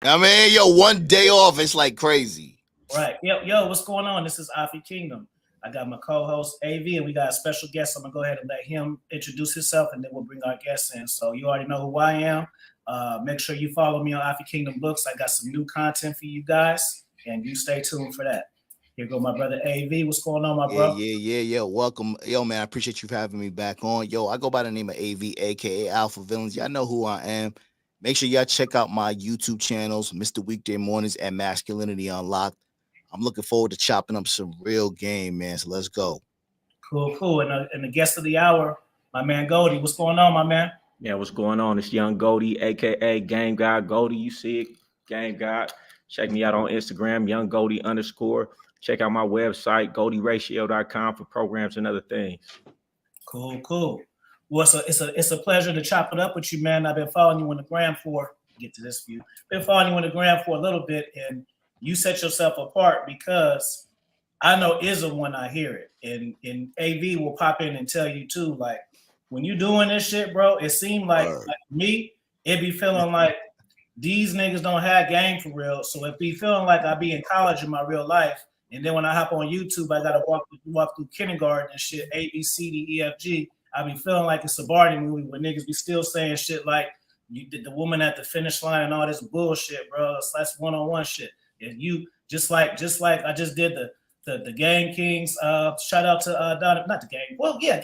I mean, yo, one day off, it's like crazy. Right. Yo, what's going on? This is Afi Kingdom. I got my co-host AV, and we got a special guest. I'm gonna go ahead and let him introduce himself, and then we'll bring our guests in. So you already know who I am. Make sure you follow me on Afi Kingdom Books. I got some new content for you guys, and you stay tuned for that. Here go my brother AV. What's going on, my bro? Yeah. Welcome. Yo, man, I appreciate you for having me back on. Yo, I go by the name of AV, aka Alpha Villains. Y'all know who I am. Make sure y'all check out my YouTube channels, Mr. Weekday Mornings and Masculinity Unlocked. I'm looking forward to chopping up some real game, man. So let's go. Cool. And the guest of the hour, my man Goldie. What's going on, my man? Yeah, what's going on? It's Young Goldie, aka game-god-goldie. You see it, game god. Check me out on Instagram, younggoldie_. Check out my website, goldieratio.com for programs and other things. Cool. Well, it's a pleasure to chop it up with you, man. I've been following you on the gram for get to this view. Been following you on the gram for a little bit, and you set yourself apart because I know ism when I hear it, and AV will pop in and tell you too. Like when you doing this shit, bro, it seemed like me, it be feeling like these niggas don't have game for real. So it be feeling like I be in college in my real life. And then when I hop on YouTube, I gotta walk through kindergarten and shit, A, B, C, D, E, F, G. I be feeling like it's a Barney movie where niggas be still saying shit like you did the woman at the finish line and all this bullshit, bro. That's one-on-one shit. And you just like I just did the Game Kings. Shout out to Don, not the Game. Game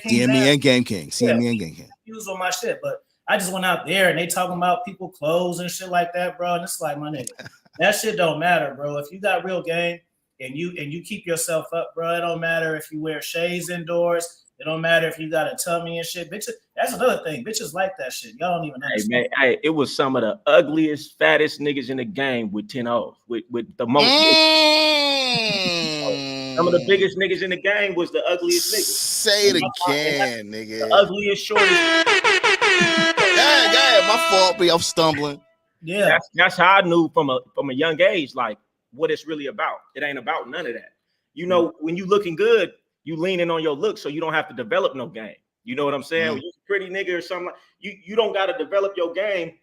Kings. CME and Game King. CME and Game King. Use on my shit, but I just went out there and they talking about people clothes and shit like that, bro. And it's like, my nigga, that shit don't matter, bro. If you got real game and you keep yourself up, bro, it don't matter if you wear shades indoors. It don't matter if you got a tummy and shit. Bitches, that's another thing. Bitches like that shit. Y'all don't even understand. Hey, man, it was some of the ugliest, fattest niggas in the game with 10 O's. With the most. Some of the biggest niggas in the game was the ugliest niggas. Say it again, nigga. The ugliest, shortest. Yeah, my fault, but I'm stumbling. Yeah. That's how I knew from a young age, like, what it's really about. It ain't about none of that. You know, when you looking good, you leaning on your look so you don't have to develop no game. You know what I'm saying? When you a pretty nigga or something, you don't got to develop your game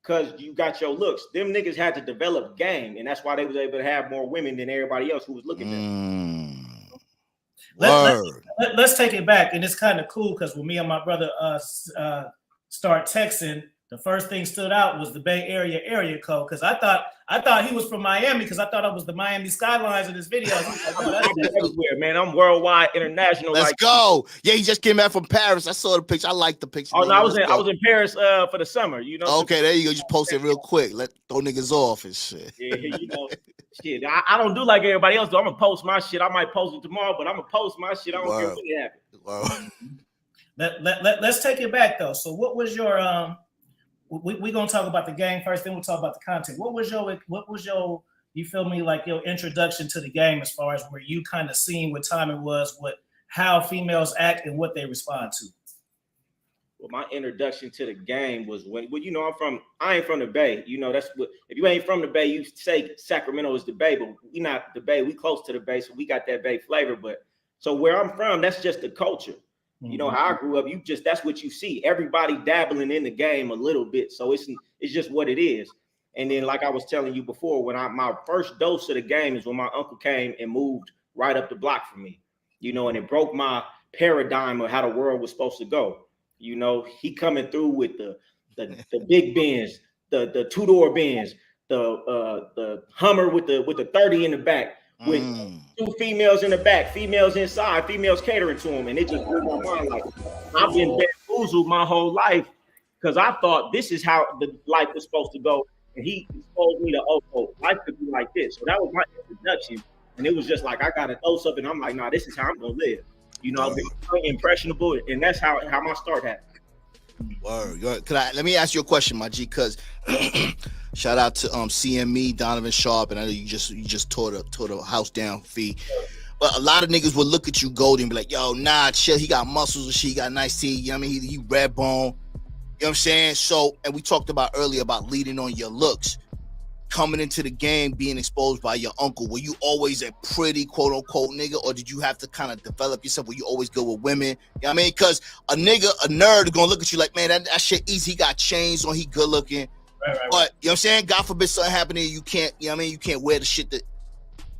because you got your looks. Them niggas had to develop game, and that's why they was able to have more women than everybody else who was looking at them. Let's take it back, and it's kind of cool because when me and my brother start texting, the first thing stood out was the Bay Area code because I thought he was from Miami because I thought it was the Miami skylines in his video. Everywhere, man. I'm worldwide, international. Let's go. Yeah, he just came back from Paris. I saw the picture. I like the picture. Oh no, I was in Paris for the summer. You know. Okay, there you go. Just post it real quick. Throw niggas off and shit. Yeah, you know, shit. I don't do like everybody else. I'm gonna post my shit. I might post it tomorrow, but I'm gonna post my shit. I don't care what happens. Let's take it back though. So, what was your We're gonna talk about the game first, then we'll talk about the content. What was your you feel me, like your introduction to the game as far as where you kind of seen what time it was, how females act and what they respond to? Well, my introduction to the game was when you know I ain't from the Bay. You know, that's what if you ain't from the Bay, you say Sacramento is the Bay, but we not the Bay, we close to the Bay, so we got that Bay flavor. But so where I'm from, that's just the culture. You know how I grew up. That's what you see. Everybody dabbling in the game a little bit. So it's just what it is. And then, like I was telling you before, when my first dose of the game is when my uncle came and moved right up the block from me. You know, and it broke my paradigm of how the world was supposed to go. You know, he coming through with the big Benz, the two-door Benz, the Hummer with the 30 in the back. With two females in the back, females inside, females catering to them, and it just blew my mind. Like I've been bamboozled my whole life because I thought this is how the life was supposed to go, and he exposed me to life could be like this. So that was my introduction, and it was just like I got a dose of it. And I'm like, nah, this is how I'm gonna live. You know, I've been impressionable, and that's how my start happened. Word. Let me ask you a question, my G, because shout out to CME, Donovan Sharp, and I know you just tore the house down, Fee. But a lot of niggas would look at you, Goldie, and be like, yo, nah, chill, he got muscles and shit, he got nice teeth, you know what I mean? He red bone. You know what I'm saying? So, and we talked about earlier about leading on your looks. Coming into the game, being exposed by your uncle, were you always a pretty quote unquote nigga, or did you have to kind of develop yourself? Were you always good with women? You know what I mean? Because a nerd is gonna look at you like, man, that shit easy. He got chains on, he good looking. Right. But you know what I'm saying? God forbid something happened to you, you can't, you know what I mean? You can't wear the shit that.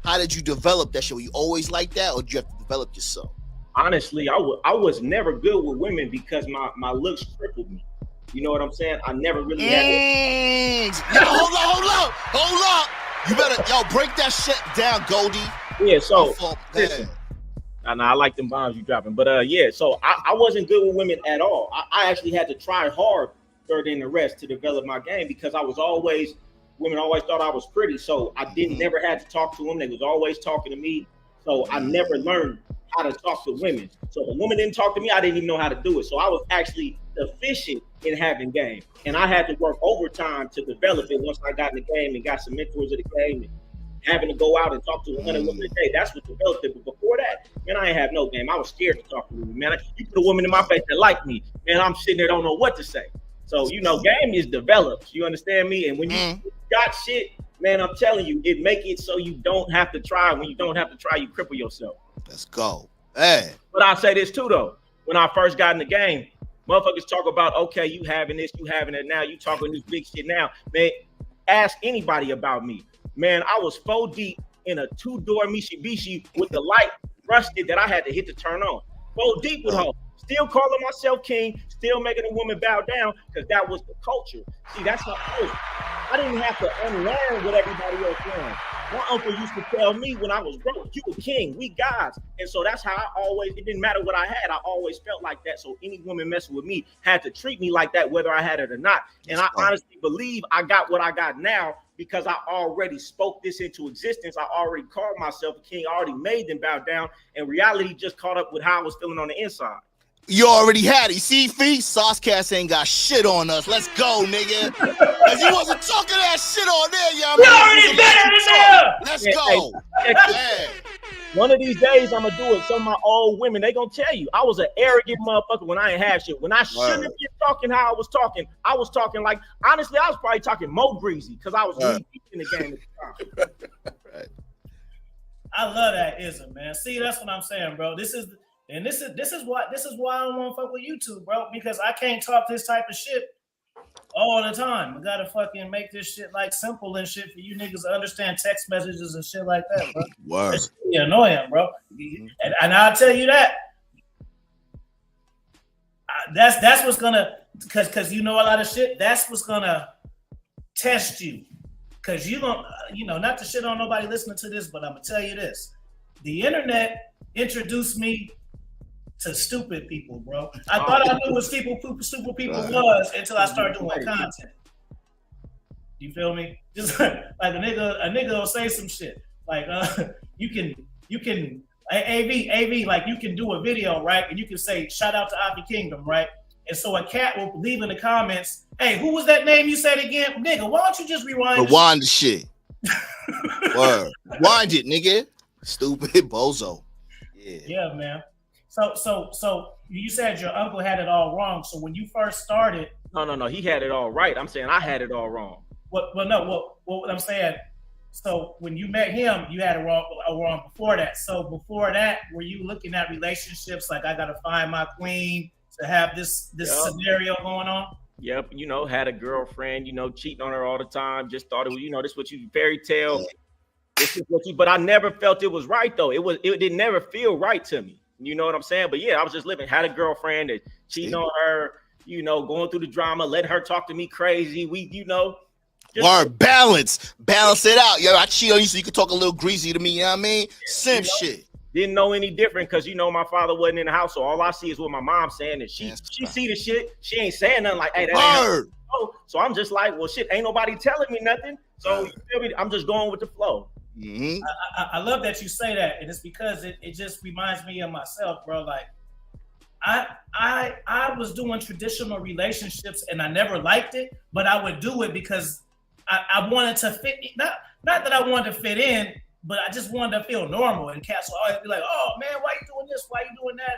How did you develop that shit? Were you always like that, or did you have to develop yourself? Honestly, I was never good with women because my looks crippled me. You know what I'm saying? I never really had it. Hold up. You better, break that shit down, Goldie. Yeah, so listen, I like them bombs you dropping. But yeah, so I wasn't good with women at all. I actually had to try hard further than the rest to develop my game because women always thought I was pretty. So I never had to talk to them. They was always talking to me. So I never learned how to talk to women. So if a woman didn't talk to me, I didn't even know how to do it. So I was actually deficient in having game. And I had to work overtime to develop it once I got in the game and got some mentors of the game and having to go out and talk to 100 women a day. That's what developed it. But before that, man, I ain't have no game. I was scared to talk to women, man. You put a woman in my face that like me, man, I'm sitting there, don't know what to say. So, game is developed. You understand me? And when you got shit, man, I'm telling you, it make it so you don't have to try. When you don't have to try, you cripple yourself. Let's go. Hey. But I'll say this too, though. When I first got in the game, motherfuckers talk about, okay, you having this, you having it now, you talking this big shit now. Man, ask anybody about me. Man, I was 4 deep in a 2-door Mitsubishi with the light rusted that I had to hit to turn on. 4 deep with her. Still calling myself king, still making a woman bow down because that was the culture. See, that's how I didn't have to unlearn what everybody else learned. My uncle used to tell me when I was broke, you a king, we gods. And so that's how it didn't matter what I had. I always felt like that. So any woman messing with me had to treat me like that, whether I had it or not. And I honestly believe I got what I got now because I already spoke this into existence. I already called myself a king. I already made them bow down. And reality just caught up with how I was feeling on the inside. You already had it. You see, Fee? Saucecast ain't got shit on us. Let's go, nigga. Cause you wasn't talking that shit on there, y'all. You already better than there. Let's go. Hey. One of these days, I'm gonna do it. Some of my old women, they gonna tell you I was an arrogant motherfucker when I ain't have shit. When I shouldn't have been talking how I was talking like, honestly, I was probably talking more greasy because I was really deep in the game at the time. Right. I love that ism, man. See, that's what I'm saying, bro. This is why I don't want to fuck with YouTube, bro, because I can't talk this type of shit all the time. I gotta fucking make this shit like simple and shit for you niggas to understand text messages and shit like that, bro. Word. It's really annoying, bro. And I'll tell you that. That's what's gonna, cause you know a lot of shit. That's what's gonna test you, cause you don't, not to shit on nobody listening to this, but I'm gonna tell you this: the internet introduced me to stupid people, bro. I thought I knew what stupid people was until I started doing content. You feel me? Just like a nigga will say some shit like, you can AV, like you can do a video, right? And you can say, shout out to Afi Kingdom, right? And so a cat will leave in the comments, hey, who was that name you said again? Nigga, why don't you just rewind the shit? Word. Rewind it, nigga. Stupid bozo. Yeah, man. So you said your uncle had it all wrong. So when you first started, no, he had it all right. I'm saying I had it all wrong. What I'm saying. So when you met him, you had it wrong before that. So before that, were you looking at relationships like I gotta find my queen to have this scenario going on? Yep, had a girlfriend, cheating on her all the time. Just thought it was, this is what you fairy tale. This is what you, but I never felt it was right though. It didn't never feel right to me. You know what I'm saying? But yeah, I was just living, had a girlfriend that cheating on her, going through the drama, letting her talk to me crazy. We, Word, balance it out. Yo, I cheat on you so you can talk a little greasy to me, you know what I mean? Simp shit. Didn't know any different because my father wasn't in the house, so all I see is what my mom's saying, and she see the shit. She ain't saying nothing like, hey, that ain't so I'm just like, well, shit, ain't nobody telling me nothing. So you feel me? I'm just going with the flow. Mm-hmm. I love that you say that, and it's because it just reminds me of myself, bro. Like I was doing traditional relationships and I never liked it, but I would do it because I wanted to fit. Not that I wanted to fit in, but I just wanted to feel normal. And cats would always be like, "Oh man, why you doing this? Why you doing that?"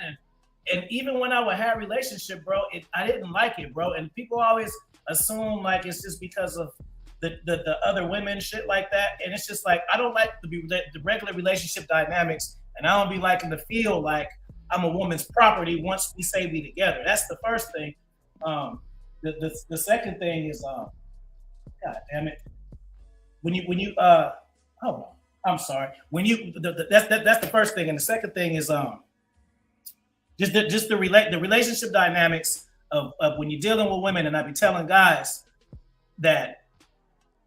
And even when I would have a relationship, bro, I didn't like it, bro. And people always assume like it's just because of the other women, shit like that. And it's just like, I don't like the regular relationship dynamics, and I don't be liking to feel like I'm a woman's property once we say we together. That's the first thing. The second thing is God damn it. When you hold on. I'm sorry. When you that's the first thing, and the second thing is just the relationship dynamics of when you're dealing with women, and I be telling guys that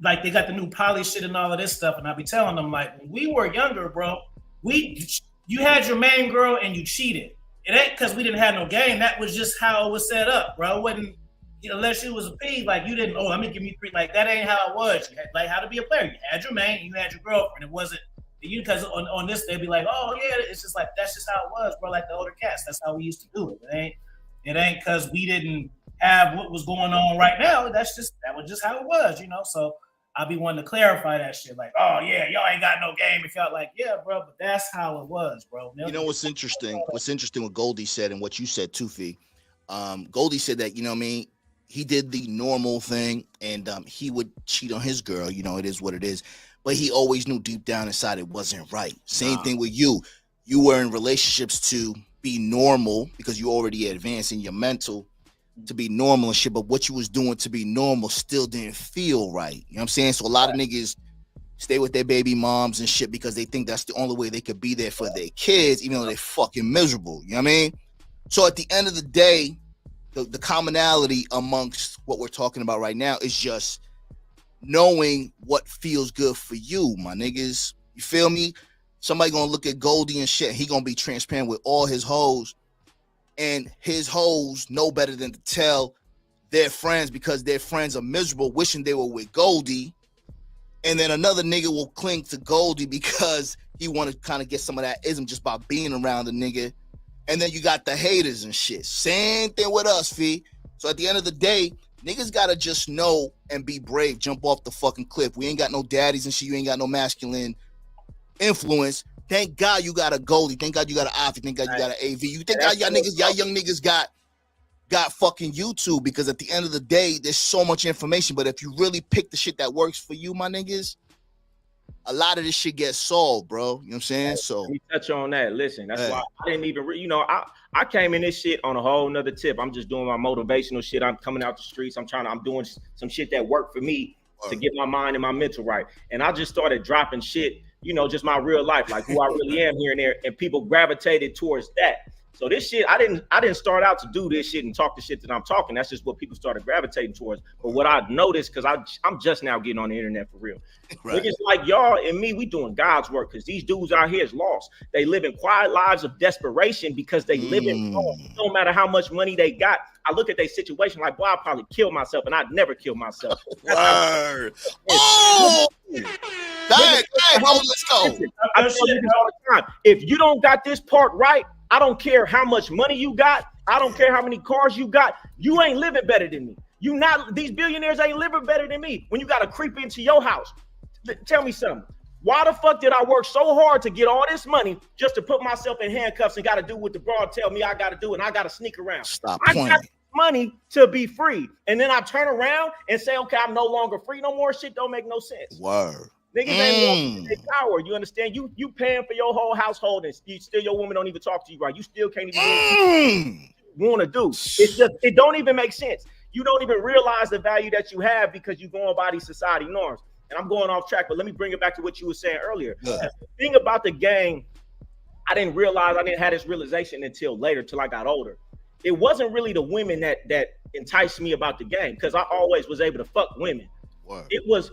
like they got the new poly shit and all of this stuff, and I be telling them like when we were younger, bro, you had your main girl and you cheated. It ain't because we didn't have no game. That was just how it was set up, bro. It wasn't unless you was a pig, like you didn't. Oh, let me give me 3. Like that ain't how it was. You had, like how to be a player. You had your main, you had your girlfriend. It wasn't you because on this they'd be like, oh yeah, it's just like that's just how it was, bro. Like the older cats, that's how we used to do it. It ain't because we didn't have what was going on right now. That was just how it was, So I'll be wanting to clarify that shit. Like, oh yeah, y'all ain't got no game. If y'all like, yeah, bro, but that's how it was, bro. You know what's interesting? What's interesting what Goldie said and what you said too, Fee. Goldie said that, you know what I mean? He did the normal thing and he would cheat on his girl. It is what it is. But he always knew deep down inside it wasn't right. Same thing with you. You were in relationships to be normal because you already advanced in your mental to be normal and shit. But what you was doing to be normal still didn't feel right. You know what I'm saying? So a lot of niggas stay with their baby moms and shit because they think that's the only way they could be there for their kids, even though they're fucking miserable. You know what I mean? So at the end of the day, the commonality amongst what we're talking about right now is just knowing what feels good for you, my niggas. You feel me? Somebody gonna look at Goldie and shit. He gonna be transparent with all his hoes, and his hoes know better than to tell their friends because their friends are miserable, wishing they were with Goldie. And then another nigga will cling to Goldie because he want to kind of get some of that ism just by being around the nigga. And then you got the haters and shit. Same thing with us, Fee. So at the end of the day, niggas gotta just know and be brave. Jump off the fucking cliff. We ain't got no daddies and shit. You ain't got no masculine influence. Thank God you got a Goldie. Thank God you got an Afi. Thank God you got an AV. You think y'all young niggas got fucking YouTube, because at the end of the day, there's so much information. But if you really pick the shit that works for you, my niggas, a lot of this shit gets solved, bro. You know what I'm saying? So let me touch on that. Listen, that's why I didn't even, I came in this shit on a whole nother tip. I'm just doing my motivational shit. I'm coming out the streets. I'm doing some shit that worked for me to get my mind and my mental right. And I just started dropping shit, just my real life, like who I really am here and there. And people gravitated towards that. So this shit, I didn't start out to do this shit and talk the shit that I'm talking. That's just what people started gravitating towards. But what I noticed, because I'm just now getting on the internet for real. Right. Niggas like y'all and me, we doing God's work, because these dudes out here is lost. They living quiet lives of desperation because they live in no matter how much money they got. I look at their situation like, boy, I'd probably kill myself, and I'd never kill myself. Word. Oh! Let's go. I tell you this all the time. If you don't got this part right, I don't care how much money you got. I don't care how many cars you got. You ain't living better than me. These billionaires ain't living better than me. When you got to creep into your house, tell me something. Why the fuck did I work so hard to get all this money just to put myself in handcuffs and got to do what the broad tell me I got to do, and I got to sneak around? I got money to be free, and then I turn around and say, okay, I'm no longer free no more. Shit don't make no sense. Word. Niggas ain't want power. You understand? You paying for your whole household, and still your woman don't even talk to you right. You still can't even do what you want to do. It's just, it don't even make sense. You don't even realize the value that you have because you're going by these society norms. And I'm going off track, but let me bring it back to what you were saying earlier. The thing about the game, I didn't realize, I didn't have this realization until later, till I got older. It wasn't really the women that enticed me about the game, because I always was able to fuck women. Word. It was,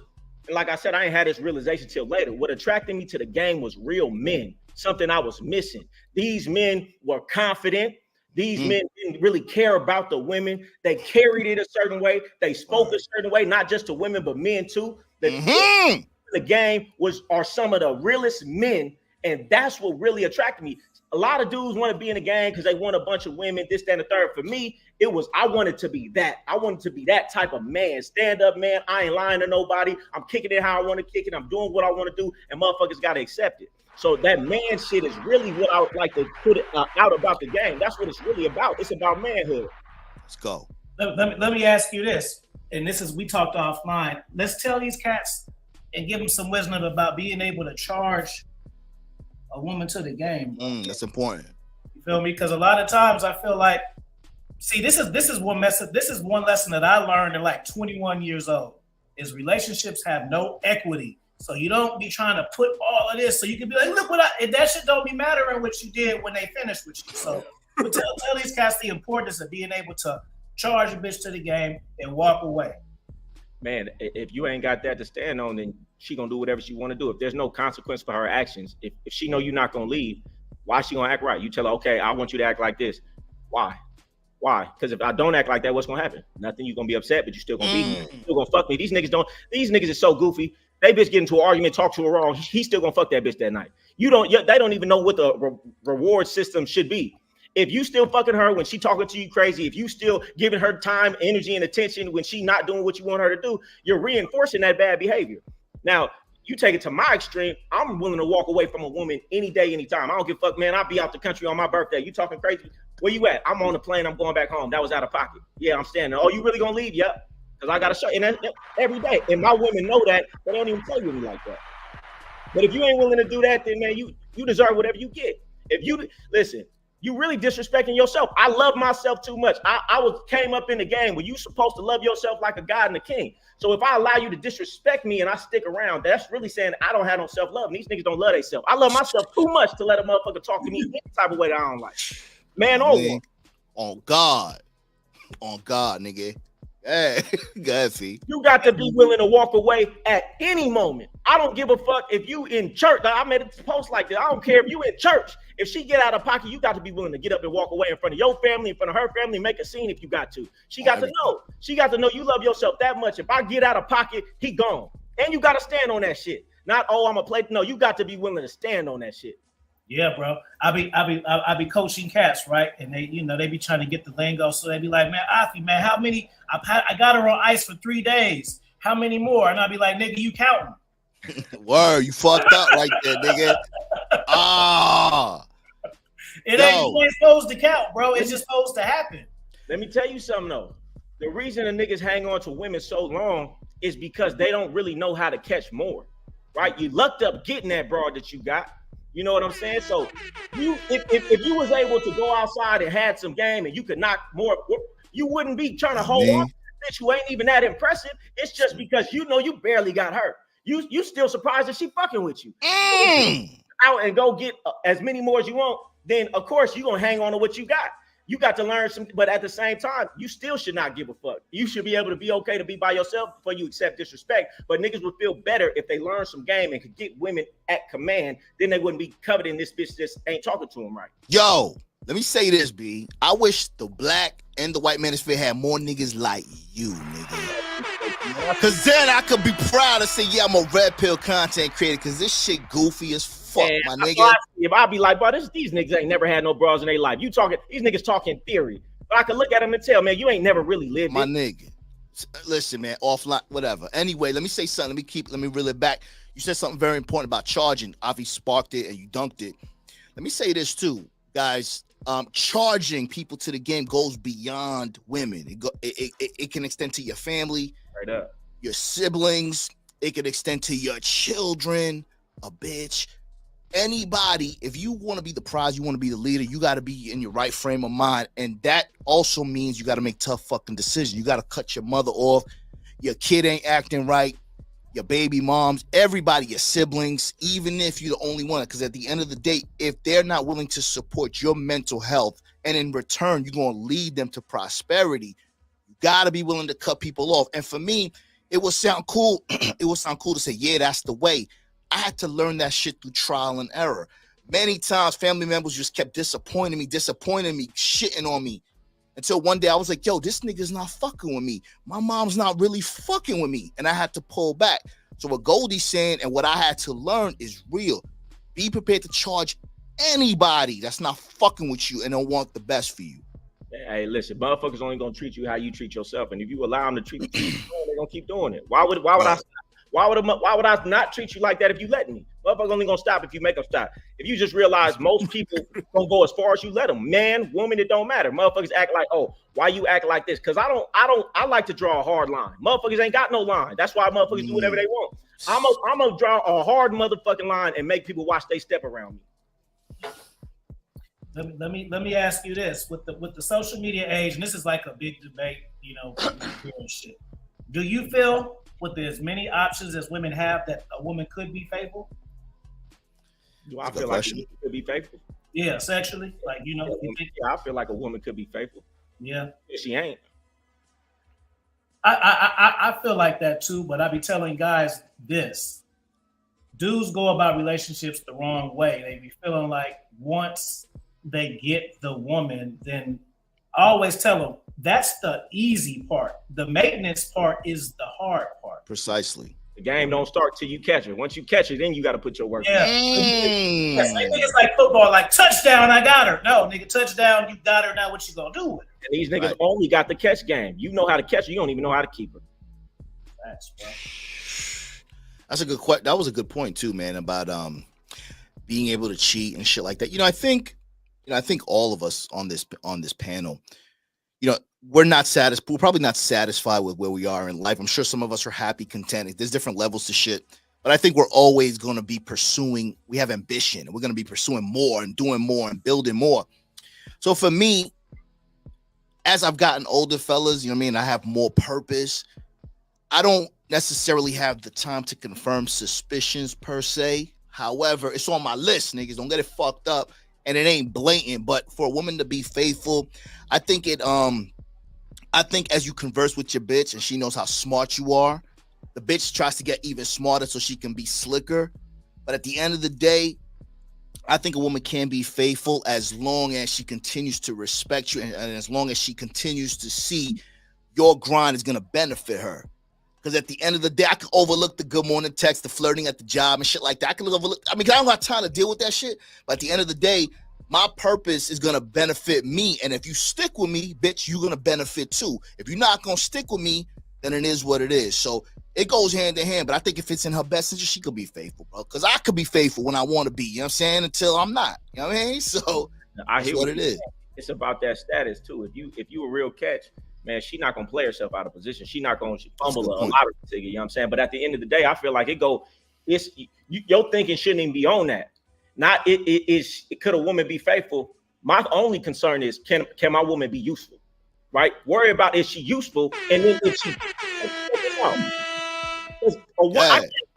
like I said, I ain't had this realization till later. What attracted me to the game was real men, something I was missing. These men were confident. These men didn't really care about the women. They carried it a certain way. They spoke a certain way, not just to women, but men too. The game are some of the realest men, and that's what really attracted me. A lot of dudes want to be in the game because they want a bunch of women, this, that, and the third. For me, it was, I wanted to be that. I wanted to be that type of man, stand-up man. I ain't lying to nobody. I'm kicking it how I want to kick it. I'm doing what I want to do, and motherfuckers got to accept it. So that man shit is really what I would like to put it out about the game. That's what it's really about. It's about manhood. Let's go. Let me ask you this, and this is, we talked offline. Let's tell these cats and give them some wisdom about being able to charge a woman to the game. That's important. You feel me? Because a lot of times I feel like, see, this is one lesson that I learned at like 21 years old. is relationships have no equity. So you don't be trying to put all of this so you can be like, look what that shit don't be mattering what you did when they finished with you. So tell these cats the importance of being able to charge a bitch to the game and walk away. Man, if you ain't got that to stand on, then she gonna do whatever she want to do. If there's no consequence for her actions, if she know you're not gonna leave, why she gonna act right? You tell her, okay, I want you to act like this. Why? Because if I don't act like that, what's gonna happen? Nothing. You're gonna be upset, but you still gonna be here. You're still gonna fuck me. These niggas is so goofy. They bitch get into an argument, talk to her wrong. He's still gonna fuck that bitch that night. They don't even know what the reward system should be. If you still fucking her when she talking to you crazy, if you still giving her time, energy, and attention when she not doing what you want her to do, you're reinforcing that bad behavior. Now, you take it to my extreme, I'm willing to walk away from a woman any day, anytime. I don't give a fuck, man. I'll be out the country on my birthday. You talking crazy? Where you at? I'm on the plane. I'm going back home. That was out of pocket. Yeah, I'm standing. Oh, you really gonna leave? Yep. Because I got to show. And that, every day. And my women know that. They don't even play with me like that. But if you ain't willing to do that, then, man, you deserve whatever you get. If you, listen, you really disrespecting yourself. I love myself too much. I came up in the game where you supposed to love yourself like a god and a king. So if I allow you to disrespect me and I stick around, that's really saying I don't have no self-love. And these niggas don't love themselves. I love myself too much to let a motherfucker talk to me any type of way that I don't like. Man, on God, nigga. Hey, go see. You got to be willing to walk away at any moment. I don't give a fuck if you in church. I made a post like that. I don't care if you in church. If she get out of pocket, you got to be willing to get up and walk away in front of your family, in front of her family, make a scene if you got to. She got to know. She got to know you love yourself that much. If I get out of pocket, he gone. And you got to stand on that shit. Not, oh, I'm a play. No, you got to be willing to stand on that shit. Yeah, bro. I be coaching cats, right? And they, they be trying to get the lingo. So they be like, man, Afi, man, how many? I got her on ice for 3 days. How many more? And I'll be like, nigga, you counting? Word, you fucked up right there, nigga. You ain't supposed to count, bro. It's just supposed to happen. Let me tell you something though. The reason the niggas hang on to women so long is because they don't really know how to catch more, right? You lucked up getting that broad that you got. You know what I'm saying? So if you was able to go outside and had some game and you could knock more, you wouldn't be trying to hold on to a bitch who ain't even that impressive. It's just because you barely got hurt. You still surprised that she fucking with you. Out and go get as many more as you want, then of course you're gonna hang on to what you got. You got to learn some, but at the same time, you still should not give a fuck. You should be able to be okay to be by yourself before you accept disrespect. But niggas would feel better if they learned some game and could get women at command. Then they wouldn't be coveting this bitch just ain't talking to them right. Yo, let me say this, B. I wish the black and the white manosphere had more niggas like you, nigga. Because then I could be proud to say, yeah, I'm a red pill content creator because this shit goofy as fuck, my nigga. If I be like, bro, these niggas ain't never had no bras in their life. These niggas talking theory. But I can look at them and tell, man, you ain't never really lived my nigga. Listen, man, offline, whatever. Anyway, let me say something. Let me reel it back. You said something very important about charging. Avi sparked it and you dunked it. Let me say this too, guys. Charging people to the game goes beyond women. It can extend to your family, right up, your siblings. It can extend to your children, a bitch. Anybody, if you want to be the prize, you want to be the leader, you got to be in your right frame of mind. And that also means you got to make tough fucking decisions. You got to cut your mother off. Your kid ain't acting right. Your baby moms, everybody, your siblings, even if you're the only one. Because at the end of the day, if they're not willing to support your mental health and in return, you're going to lead them to prosperity, you got to be willing to cut people off. And for me, it would sound cool. It would sound cool to say, yeah, that's the way. I had to learn that shit through trial and error. Many times family members just kept disappointing me, shitting on me. Until one day I was like, yo, this nigga's not fucking with me. My mom's not really fucking with me. And I had to pull back. So what Goldie's saying and what I had to learn is real. Be prepared to charge anybody that's not fucking with you and don't want the best for you. Hey, listen, motherfuckers only gonna treat you how you treat yourself. And if you allow them to treat you, they're gonna keep doing it. Why would I not treat you like that if you let me? Motherfuckers only gonna stop if you make them stop. If you just realize most people gonna go as far as you let them. Man, woman, it don't matter. Motherfuckers act like, oh, why you act like this? Because I like to draw a hard line. Motherfuckers ain't got no line. That's why motherfuckers do whatever they want. I'm gonna draw a hard motherfucking line and make people watch they step around me. Let me ask you this: with the social media age, and this is like a big debate, shit. Do you feel with as many options as women have, that a woman could be faithful? Do I feel like a woman could be faithful? Yeah, sexually, like you I feel like a woman could be faithful. Yeah, she ain't. I feel like that too, but I be telling guys this: dudes go about relationships the wrong way. They be feeling like once they get the woman, then I always tell them that's the easy part. The maintenance part is the hard part. Precisely. The game don't start till you catch it. Once you catch it, then you got to put your work. Yeah. Yes, I think it's like football, like touchdown, I got her. No, nigga, touchdown, you got her. Now what you gonna do with it? And these niggas only got the catch game. You know how to catch her. You don't even know how to keep her. That's right. That's a good question. That was a good point too, man, about being able to cheat and shit like that. I think all of us on this panel, we're not satisfied. We're probably not satisfied with where we are in life. I'm sure some of us are happy, content. There's different levels to shit, but I think we're always going to be pursuing. We have ambition, and we're going to be pursuing more and doing more and building more. So for me, as I've gotten older, fellas, I have more purpose. I don't necessarily have the time to confirm suspicions per se. However, it's on my list, niggas. Don't get it fucked up. And it ain't blatant, but for a woman to be faithful, I think as you converse with your bitch and she knows how smart you are, the bitch tries to get even smarter so she can be slicker. But at the end of the day, I think a woman can be faithful as long as she continues to respect you and as long as she continues to see your grind is going to benefit her. Because at the end of the day, I can overlook the good morning text, the flirting at the job and shit like that. I can overlook. I don't have time to deal with that shit. But at the end of the day, my purpose is going to benefit me. And if you stick with me, bitch, you're going to benefit too. If you're not going to stick with me, then it is what it is. So it goes hand in hand. But I think if it's in her best interest, she could be faithful, bro. Because I could be faithful when I want to be, you know what I'm saying? Until I'm not. You know what I mean? So that's what it is. It's about that status too. If you a real catch, man, she not gonna play herself out of position. She not gonna fumble a lot of the ticket. You know what I'm saying? But at the end of the day, I feel like your thinking shouldn't even be on that. Not it could a woman be faithful? My only concern is can my woman be useful? Right? Worry about is she useful, and then if she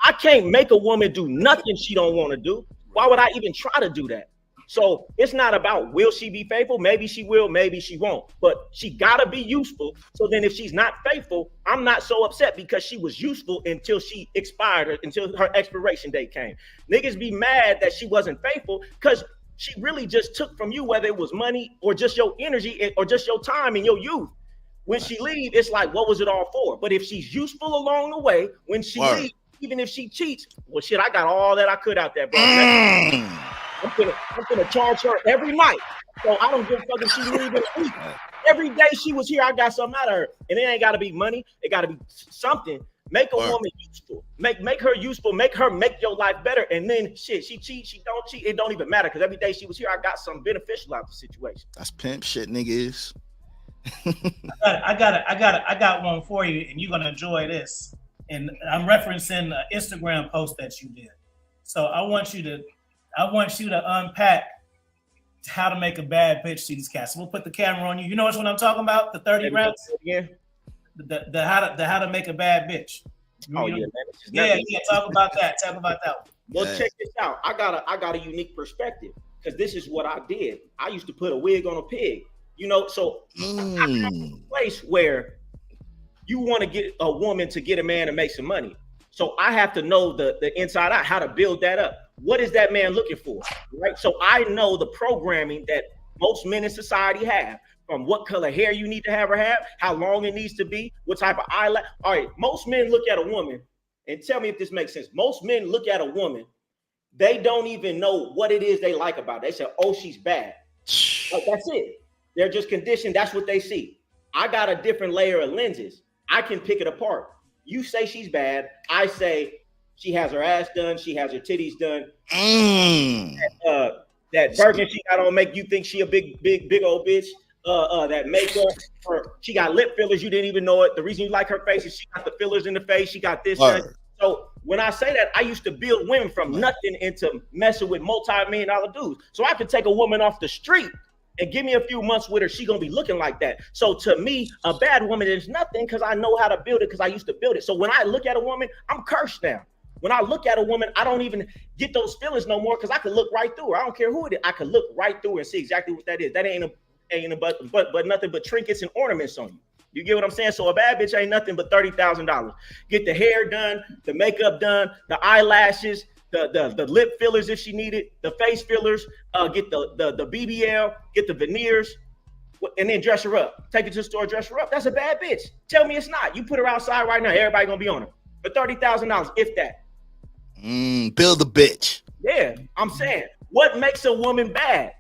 I can't make a woman do nothing she don't want to do. Why would I even try to do that? So it's not about will she be faithful? Maybe she will, maybe she won't. But she gotta be useful. So then if she's not faithful, I'm not so upset because she was useful until she expired, until her expiration date came. Niggas be mad that she wasn't faithful because she really just took from you, whether it was money or just your energy or just your time and your youth. When she leaves, it's like, what was it all for? But if she's useful along the way, when she leaves, even if she cheats, well, shit, I got all that I could out there, bro. I'm gonna charge her every night. So I don't give a fuck if she leaves in a week. Every day she was here, I got something out of her. And it ain't gotta be money, it gotta be something. Make a woman useful. Make her useful, make your life better. And then shit, she cheats, she don't cheat, it don't even matter. Because every day she was here, I got something beneficial out of the situation. That's pimp shit, niggas. I got one for you, and you're gonna enjoy this. And I'm referencing an Instagram post that you did. So I want you to unpack how to make a bad bitch see these cats. So we'll put the camera on you. You know what I'm talking about? The 30 reps? Yeah. The how to make a bad bitch. Oh, yeah, man. Yeah. Talk about that. Talk about that one. Well, check this out. I got a unique perspective because this is what I did. I used to put a wig on a pig. So I come from a place where you want to get a woman to get a man to make some money. So I have to know the inside out, how to build that up. What is that man looking for, right? So I know the programming that most men in society have, from what color hair you need to have or have, how long it needs to be, what type of eyelash. All right, most men look at a woman, and tell me if this makes sense. Most men look at a woman, they don't even know what it is they like about it. They say, oh, she's bad. Like, that's it. They're just conditioned. That's what they see. I got a different layer of lenses. I can pick it apart. You say she's bad. I say she has her ass done. She has her titties done. That Birkin she got on make you think she a big old bitch. That makeup. She got lip fillers. You didn't even know it. The reason you like her face is she got the fillers in the face. She got this. So when I say that, I used to build women from nothing into messing with multi-million-dollar dudes. So I could take a woman off the street and give me a few months with her, she gonna be looking like that. So to me, a bad woman is nothing because I know how to build it because I used to build it. So when I look at a woman, I'm cursed now. When I look at a woman, I don't even get those feelings no more because I can look right through her. I don't care who it is. I can look right through her and see exactly what that is. That ain't but nothing but trinkets and ornaments on you. You get what I'm saying? So a bad bitch ain't nothing but $30,000. Get the hair done, the makeup done, the eyelashes, the lip fillers if she needed, the face fillers, get the BBL, get the veneers, and then dress her up. Take her to the store, dress her up. That's a bad bitch. Tell me it's not. You put her outside right now, everybody gonna be on her for $30,000, if that. Build a bitch. Yeah, I'm saying, what makes a woman bad?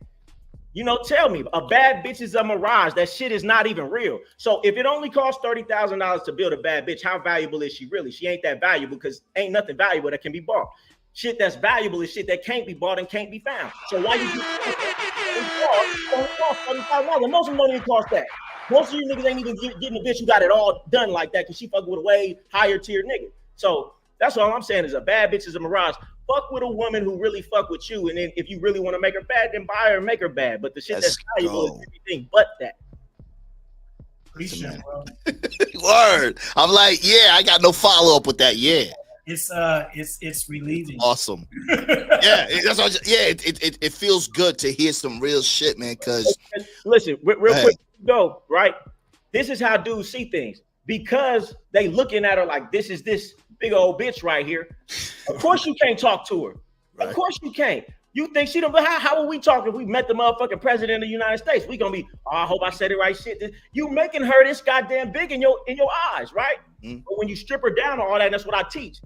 You know, tell me. A bad bitch is a mirage. That shit is not even real. So if it only costs $30,000 to build a bad bitch, how valuable is she really? She ain't that valuable because ain't nothing valuable that can be bought. Shit that's valuable is shit that can't be bought and can't be found. So why you cost $35? Most of them don't even cost that. Most of you niggas ain't even getting a bitch who got it all done like that because she fucking with a way higher tier nigga. So that's all I'm saying is a bad bitch is a mirage. Fuck with a woman who really fuck with you, and then if you really want to make her bad, then buy her and make her bad. But the shit that's valuable is everything but that. Appreciate it, bro. Word. I'm like, yeah, I got no follow up with that. Yeah. It's relieving. Awesome. Yeah, it feels good to hear some real shit, man. Cause listen, real quick, go right. This is how dudes see things because they looking at her like this is this big old bitch right here. Of course you can't talk to her. Right. Of course you can't. You think she don't? How are we talking if we met the motherfucking president of the United States? We gonna be, oh, I hope I said it right. Shit, you making her this goddamn big in your eyes, right? But when you strip her down or all that, that's what I teach.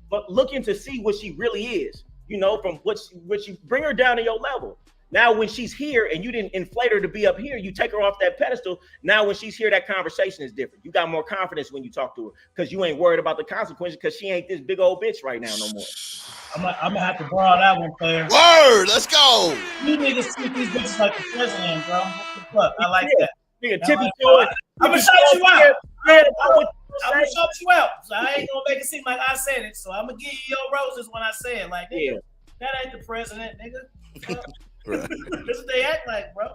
But looking to see what she really is, you know, from what you bring her down to your level. Now, when she's here and you didn't inflate her to be up here, you take her off that pedestal. Now, when she's here, that conversation is different. You got more confidence when you talk to her because you ain't worried about the consequences because she ain't this big old bitch right now no more. I'm gonna have to borrow that one, player. Word, let's go. You niggas treat these bitches like the president, bro. What the fuck? I like that. Nigga, tippy toe. I'm gonna shout you out. I'm gonna shout you out. So I ain't gonna make it seem like I said it. So I'm gonna give you your roses when I say it. Like, nigga, that ain't the president, nigga. Right. That's what they act like, bro.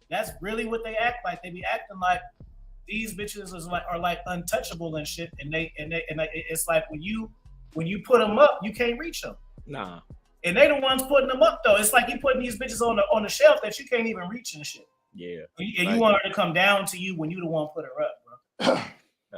That's really what they act like. They be acting like these bitches are like untouchable and shit. And it's like when you put them up, you can't reach them. Nah. And they the ones putting them up though. It's like you putting these bitches on the shelf that you can't even reach and shit. Yeah. And you want her to come down to you when you the one put her up, bro.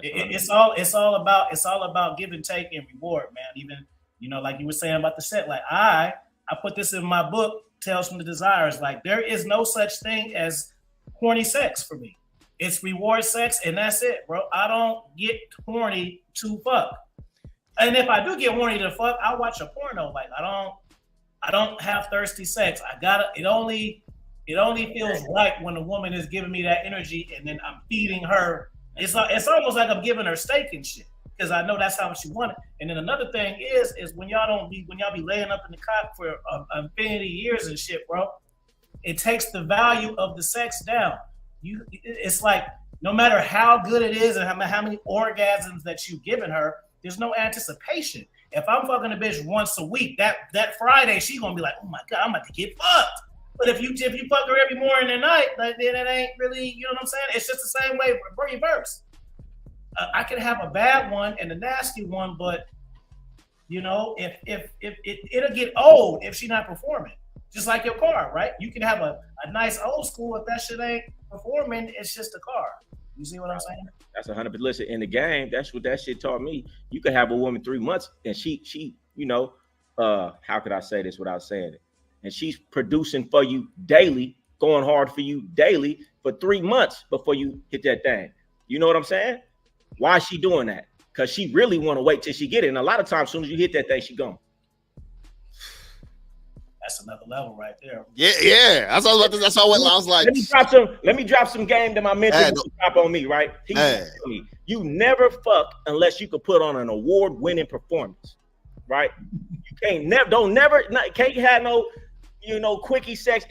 It's all about give and take and reward, man. Even, you know, like you were saying about the set, like I put this in my book, Tales from the Desires. Like there is no such thing as horny sex for me. It's reward sex and that's it, bro. I don't get horny to fuck. And if I do get horny to fuck, I'll watch a porno. Like I don't have thirsty sex. It only feels right when a woman is giving me that energy and then I'm feeding her. It's almost like I'm giving her steak and shit because I know that's how she want it. And then another thing is when y'all be laying up in the cot for infinity years and shit, bro, it takes the value of the sex down. It's like no matter how good it is and how many orgasms that you've given her, there's no anticipation. If I'm fucking a bitch once a week, that Friday she gonna be like, oh my god, I'm about to get fucked. But if you fuck her every morning and night, like then it ain't really, you know what I'm saying? It's just the same way reverse. I can have a bad one and a nasty one, but you know, if it'll get old if she's not performing. Just like your car, right? You can have a nice old school if that shit ain't performing. It's just a car. You see what I'm saying? That's 100%. Listen, in the game, that's what that shit taught me. You could have a woman 3 months and she, you know, how could I say this without saying it? And she's producing for you daily, going hard for you daily for 3 months before you hit that thing. You know what I'm saying? Why is she doing that? Because she really want to wait till she get it. And a lot of times, as soon as you hit that thing, she gone. That's another level right there. Yeah. That's all. That's all. I was like, let me drop some game that my mentor drop on me. Right? He told me, you never fuck unless you could put on an award-winning performance. Right? You can't have no, you know, quickie sex.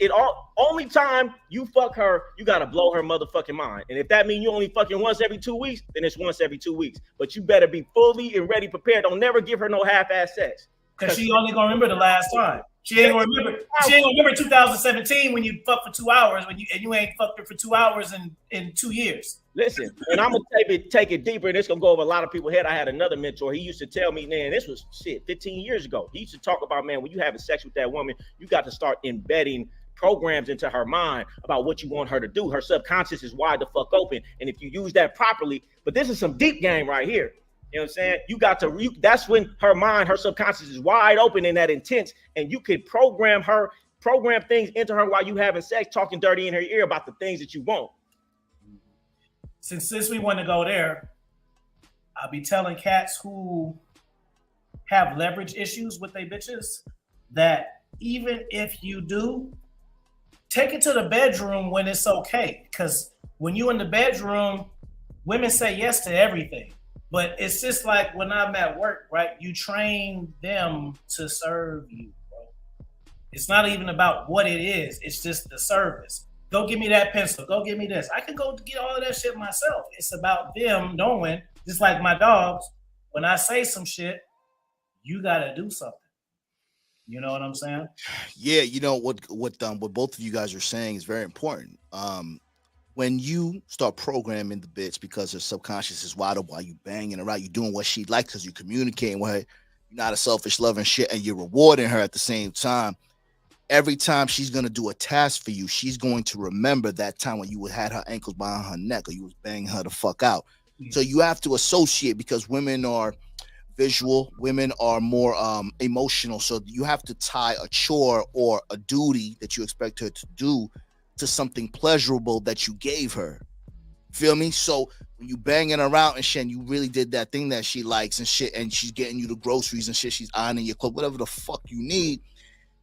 Only time you fuck her, you gotta blow her motherfucking mind. And if that means you only fucking once every 2 weeks, then it's once every 2 weeks. But you better be fully and ready prepared. Don't never give her no half-ass sex. Because she only gonna remember the last time. She ain't gonna remember. She ain't gonna remember 2017 when you fucked for 2 hours and you ain't fucked her for 2 hours in 2 years. Listen, and I'm gonna take it deeper, and it's gonna go over a lot of people's head. I had another mentor. He used to tell me, man, this was 15 years ago. He used to talk about, man, when you having sex with that woman, you got to start embedding programs into her mind about what you want her to do. Her subconscious is wide the fuck open, and if you use that properly, but this is some deep game right here. You know what I'm saying? You got to, that's when her mind, her subconscious is wide open and that intense, and you could program things into her while you having sex, talking dirty in her ear about the things that you want. Since we want to go there, I'll be telling cats who have leverage issues with their bitches that even if you do, take it to the bedroom when it's okay. Because when you in the bedroom, women say yes to everything. But it's just like when I'm at work, right? You train them to serve you, bro. It's not even about what it is. It's just the service. Go give me that pencil. Go give me this. I can go get all of that shit myself. It's about them knowing, just like my dogs, when I say some shit, you got to do something. You know what I'm saying? Yeah, you know what both of you guys are saying is very important. When you start programming the bitch because her subconscious is wide open while you banging her out, you doing what she likes because you're communicating with her, you're not a selfish loving shit, and you're rewarding her at the same time. Every time she's gonna do a task for you, she's going to remember that time when you had her ankles behind her neck or you was banging her the fuck out. Mm-hmm. So you have to associate, because women are visual, women are more emotional. So you have to tie a chore or a duty that you expect her to do to something pleasurable that you gave her. Feel me? So when you banging her out and shit, and you really did that thing that she likes and shit, and she's getting you the groceries and shit, she's ironing your clothes, whatever the fuck you need,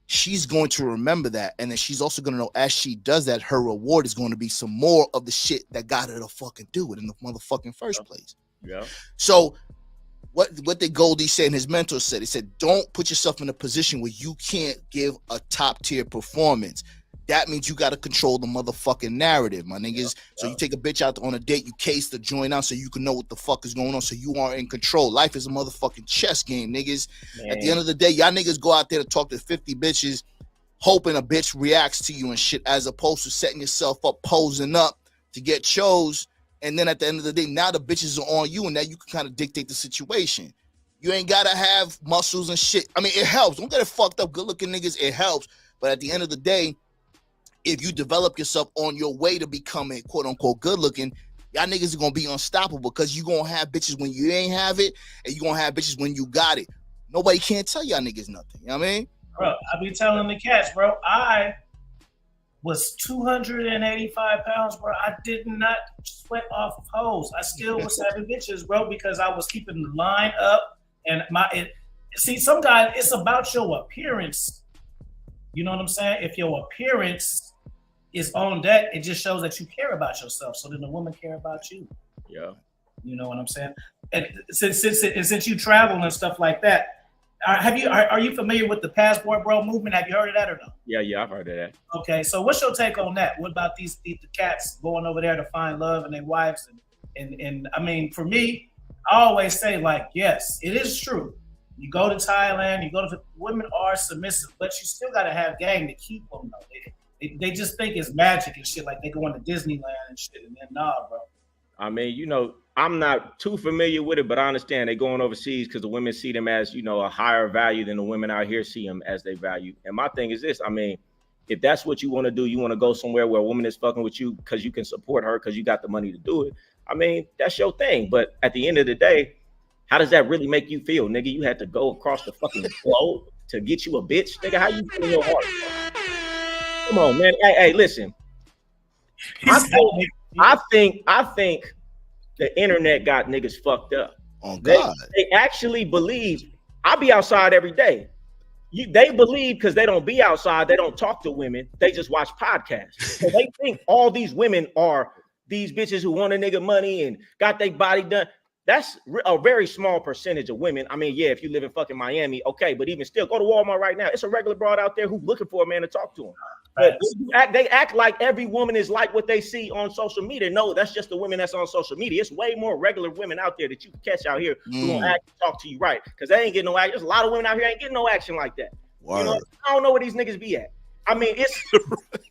she's going to remember that. And then she's also going to know, as she does that, her reward is going to be some more of the shit that got her to fucking do it in the motherfucking first place. Yeah. So what did Goldie say, and his mentor said? He said, don't put yourself in a position where you can't give a top tier performance. That means you got to control the motherfucking narrative, my niggas. So you take a bitch out on a date, you case the joint out so you can know what the fuck is going on, so you are in control. Life is a motherfucking chess game, niggas. Man. At the end of the day, y'all niggas go out there to talk to 50 bitches, hoping a bitch reacts to you and shit, as opposed to setting yourself up, posing up to get chose. And then at the end of the day, now the bitches are on you, and now you can kind of dictate the situation. You ain't got to have muscles and shit. I mean, it helps. Don't get it fucked up. Good-looking niggas, it helps. But at the end of the day, if you develop yourself on your way to becoming quote-unquote good-looking, y'all niggas are going to be unstoppable, because you're going to have bitches when you ain't have it, and you're going to have bitches when you got it. Nobody can't tell y'all niggas nothing. You know what I mean? Bro, I be telling the cats, bro, I was 285 pounds, bro. I did not sweat off hoes. I still was having bitches, bro, because I was keeping the line up. And see, some guys, it's about your appearance. You know what I'm saying? If your appearance is on deck, it just shows that you care about yourself. So then the woman care about you. Yeah. You know what I'm saying? And since you travel and stuff like that, are you familiar with the Passport Bro movement? Have you heard of that or no? Yeah, I've heard of that. Okay, so what's your take on that? What about the cats going over there to find love and their wives? And I mean, for me, I always say, like, yes, it is true. You go to Thailand, women are submissive, but you still got to have game to keep them, though. They just think it's magic and shit, like they going to Disneyland and shit, and then nah, bro. I mean, you know, I'm not too familiar with it, but I understand they going overseas because the women see them as, you know, a higher value than the women out here see them as they value. And my thing is this, I mean, if that's what you want to do, you want to go somewhere where a woman is fucking with you because you can support her because you got the money to do it. I mean, that's your thing. But at the end of the day, how does that really make you feel, nigga? You had to go across the fucking globe to get you a bitch, nigga. How you feel in your heart? Come on, man. Hey, listen. I think the internet got niggas fucked up. Oh God. They actually believe. I be outside every day. They believe because they don't be outside. They don't talk to women. They just watch podcasts. So they think all these women are these bitches who want a nigga money and got their body done. That's a very small percentage of women. I mean, yeah, if you live in fucking Miami, okay, but even still, go to Walmart right now. It's a regular broad out there who's looking for a man to talk to him. But they act like every woman is like what they see on social media. No, that's just the women that's on social media. It's way more regular women out there that you can catch out here who don't act and talk to you right, because they ain't getting no action. There's a lot of women out here ain't getting no action like that. Word. You know, I don't know where these niggas be at. I mean,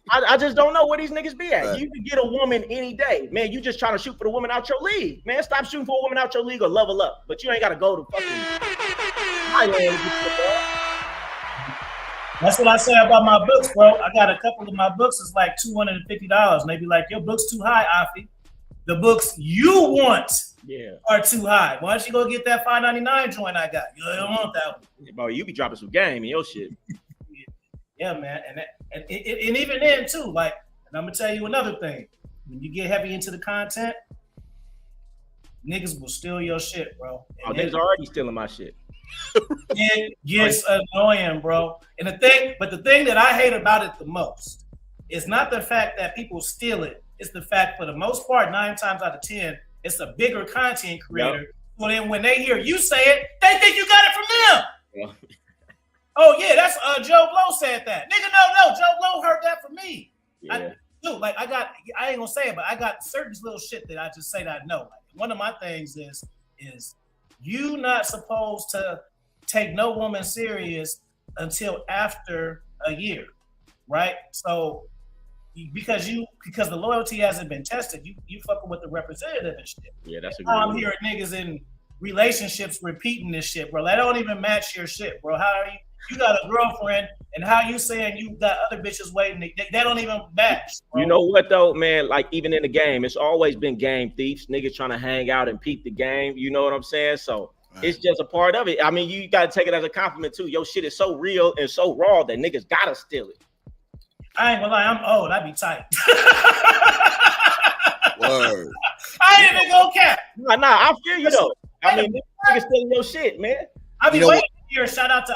I just don't know where these niggas be at. Right. You can get a woman any day, man. You just trying to shoot for the woman out your league, man. Stop shooting for a woman out your league or level up. But you ain't got to go to fucking Thailand. That's what I say about my books, bro. I got a couple of my books. It's like $250, and they be like, "Your book's too high, Afi. The books you want are too high. Why don't you go get that $5.99 joint I got? You don't want that one." Bro, you be dropping some game in your shit. Yeah, man, and even then too. Like, and I'm gonna tell you another thing. When you get heavy into the content, niggas will steal your shit, bro. And niggas already stealing my shit. It gets annoying, bro. And the thing that I hate about it the most is not the fact that people steal it. It's the fact, for the most part, 9 times out of 10, it's a bigger content creator. Yep. So then when they hear you say it, they think you got it from them. Yeah. Oh yeah, that's Joe Blow said that. Nigga, no, Joe Blow heard that from me. Yeah. I ain't gonna say it, but I got certain little shit that I just say that I know. Like, one of my things is you not supposed to take no woman serious until after a year, right? So because the loyalty hasn't been tested, you fucking with the representative and shit. Yeah, that's a good I'm hearing niggas in relationships repeating this shit, bro. That don't even match your shit, bro. How are you got a girlfriend, and how you saying you got other bitches waiting? That don't even match, bro. You know what though, man? Like, even in the game, it's always been game thieves, niggas trying to hang out and peep the game. You know what I'm saying? So it's just a part of it. I mean, you gotta take it as a compliment too. Your shit is so real and so raw that niggas gotta steal it. I ain't gonna lie, I'm old. I be tight. Word. I ain't even gonna cap. Nah, I feel you though. I mean, niggas stealing your shit, man. I be waiting here. Shout out to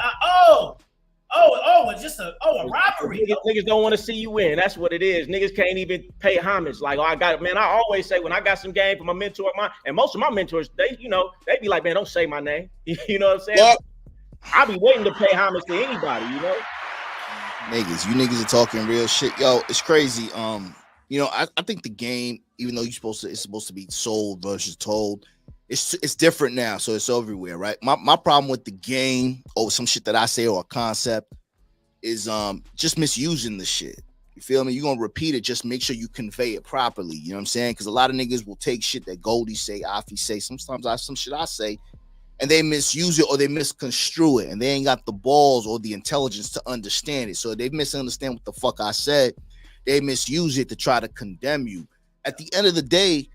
it's just a robbery. Niggas don't want to see you win. That's what it is. Niggas can't even pay homage. Like, I got it, man. I always say when I got some game from a mentor of mine, and most of my mentors, they be like, man, don't say my name. You know what I'm saying? What? I be waiting to pay homage to anybody, you know. You niggas are talking real shit. Yo, it's crazy. I think the game, even though it's supposed to be sold versus told, it's different now, so it's everywhere, right? My problem with the game or some shit that I say or a concept is just misusing the shit. You feel me? You're gonna repeat it, just make sure you convey it properly. You know what I'm saying? Because a lot of niggas will take shit that Goldie say, Afi say, sometimes some shit I say, and they misuse it or they misconstrue it, and they ain't got the balls or the intelligence to understand it. So they misunderstand what the fuck I said. They misuse it to try to condemn you. At the end of the day,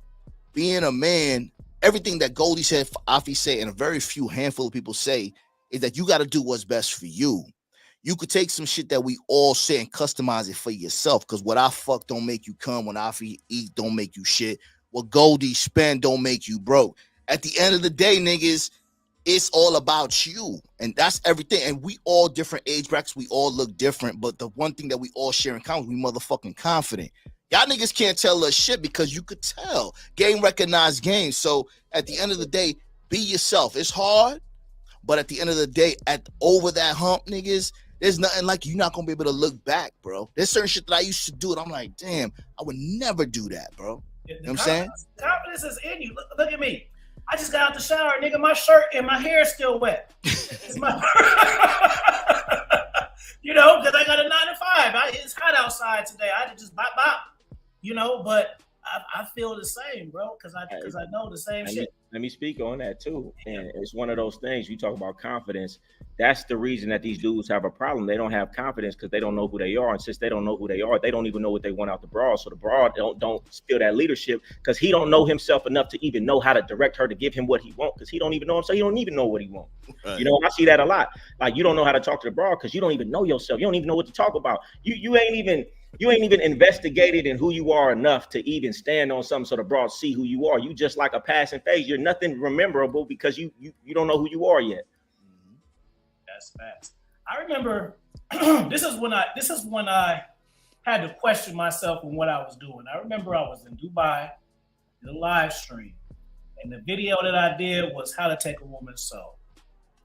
being a man, everything that Goldie said, Afi say, and a very few handful of people say, is that you got to do what's best for you. You could take some shit that we all say and customize it for yourself. Because what I fuck don't make you come. When Afi eat don't make you shit. What Goldie spend don't make you broke. At the end of the day, niggas, it's all about you. And that's everything. And we all different age brackets. We all look different. But the one thing that we all share in common, we motherfucking confident. Y'all niggas can't tell us shit because you could tell. Game recognized game. So at the end of the day, be yourself. It's hard, but at the end of the day, over that hump, niggas, there's nothing like you're not gonna be able to look back, bro. There's certain shit that I used to do, and I'm like, damn, I would never do that, bro. You know what I'm saying? Confidence is in you. Look at me. I just got out the shower, nigga. My shirt and my hair is still wet. It's my because I got a 9 to 5. It's hot outside today. I had to just bop. But I feel the same, bro, because I know the same shit. Let me speak on that too. And it's one of those things, you talk about confidence. That's the reason that these dudes have a problem. They don't have confidence because they don't know who they are. And since they don't know who they are, they don't even know what they want out the broad. So the broad don't feel that leadership because he don't know himself enough to even know how to direct her to give him what he wants, because he don't even know himself. He don't even know what he wants. Right. I see that a lot. Like, you don't know how to talk to the broad because you don't even know yourself. You don't even know what to talk about. You ain't even investigated in who you are enough to even stand on something so the broad see who you are. You just like a passing phase. You're nothing memorable because you don't know who you are yet. That's facts. I remember this is when I had to question myself on what I was doing. I remember I was in Dubai, the live stream, and the video that I did was how to take a woman's soul.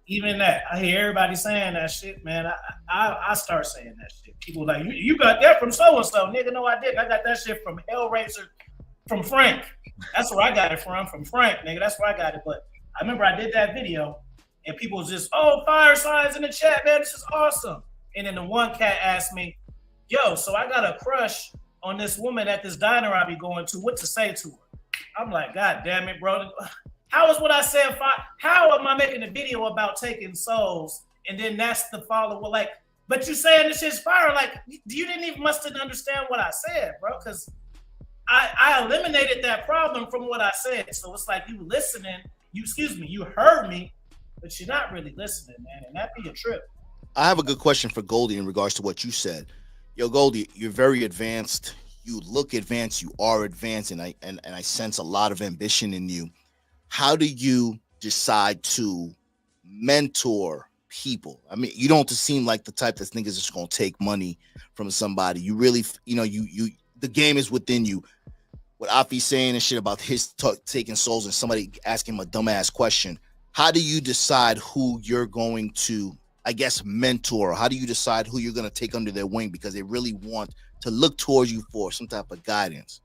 Even that, I hear everybody saying that shit, man. I start saying that shit. People like, you got that from so-and-so. Nigga, no, I didn't. I got that shit from Hellraiser, from Frank. That's where I got it from Frank, nigga. That's where I got it. But I remember I did that video, and people was just, oh, fire signs in the chat, man, this is awesome. And then the one cat asked me, yo, so I got a crush on this woman at this diner I be going to, what to say to her? I'm like, God damn it, bro. How is what I said? How am I making a video about taking souls? And then that's the follow-up. Like, but you saying this shit's fire. Like, you didn't even must understand what I said, bro. Because I eliminated that problem from what I said. So it's like you listening, you heard me, but you're not really listening, man. And that'd be a trip. I have a good question for Goldie in regards to what you said. Yo, Goldie, you're very advanced. You look advanced. You are advanced, and I sense a lot of ambition in you. How do you decide to mentor people? I mean, you don't seem like the type that's niggas just gonna take money from somebody. You really, you the game is within you. What Afi's saying and shit about his taking souls and somebody asking him a dumbass question. How do you decide who you're going to, I guess, mentor? How do you decide who you're going to take under their wing because they really want to look towards you for some type of guidance?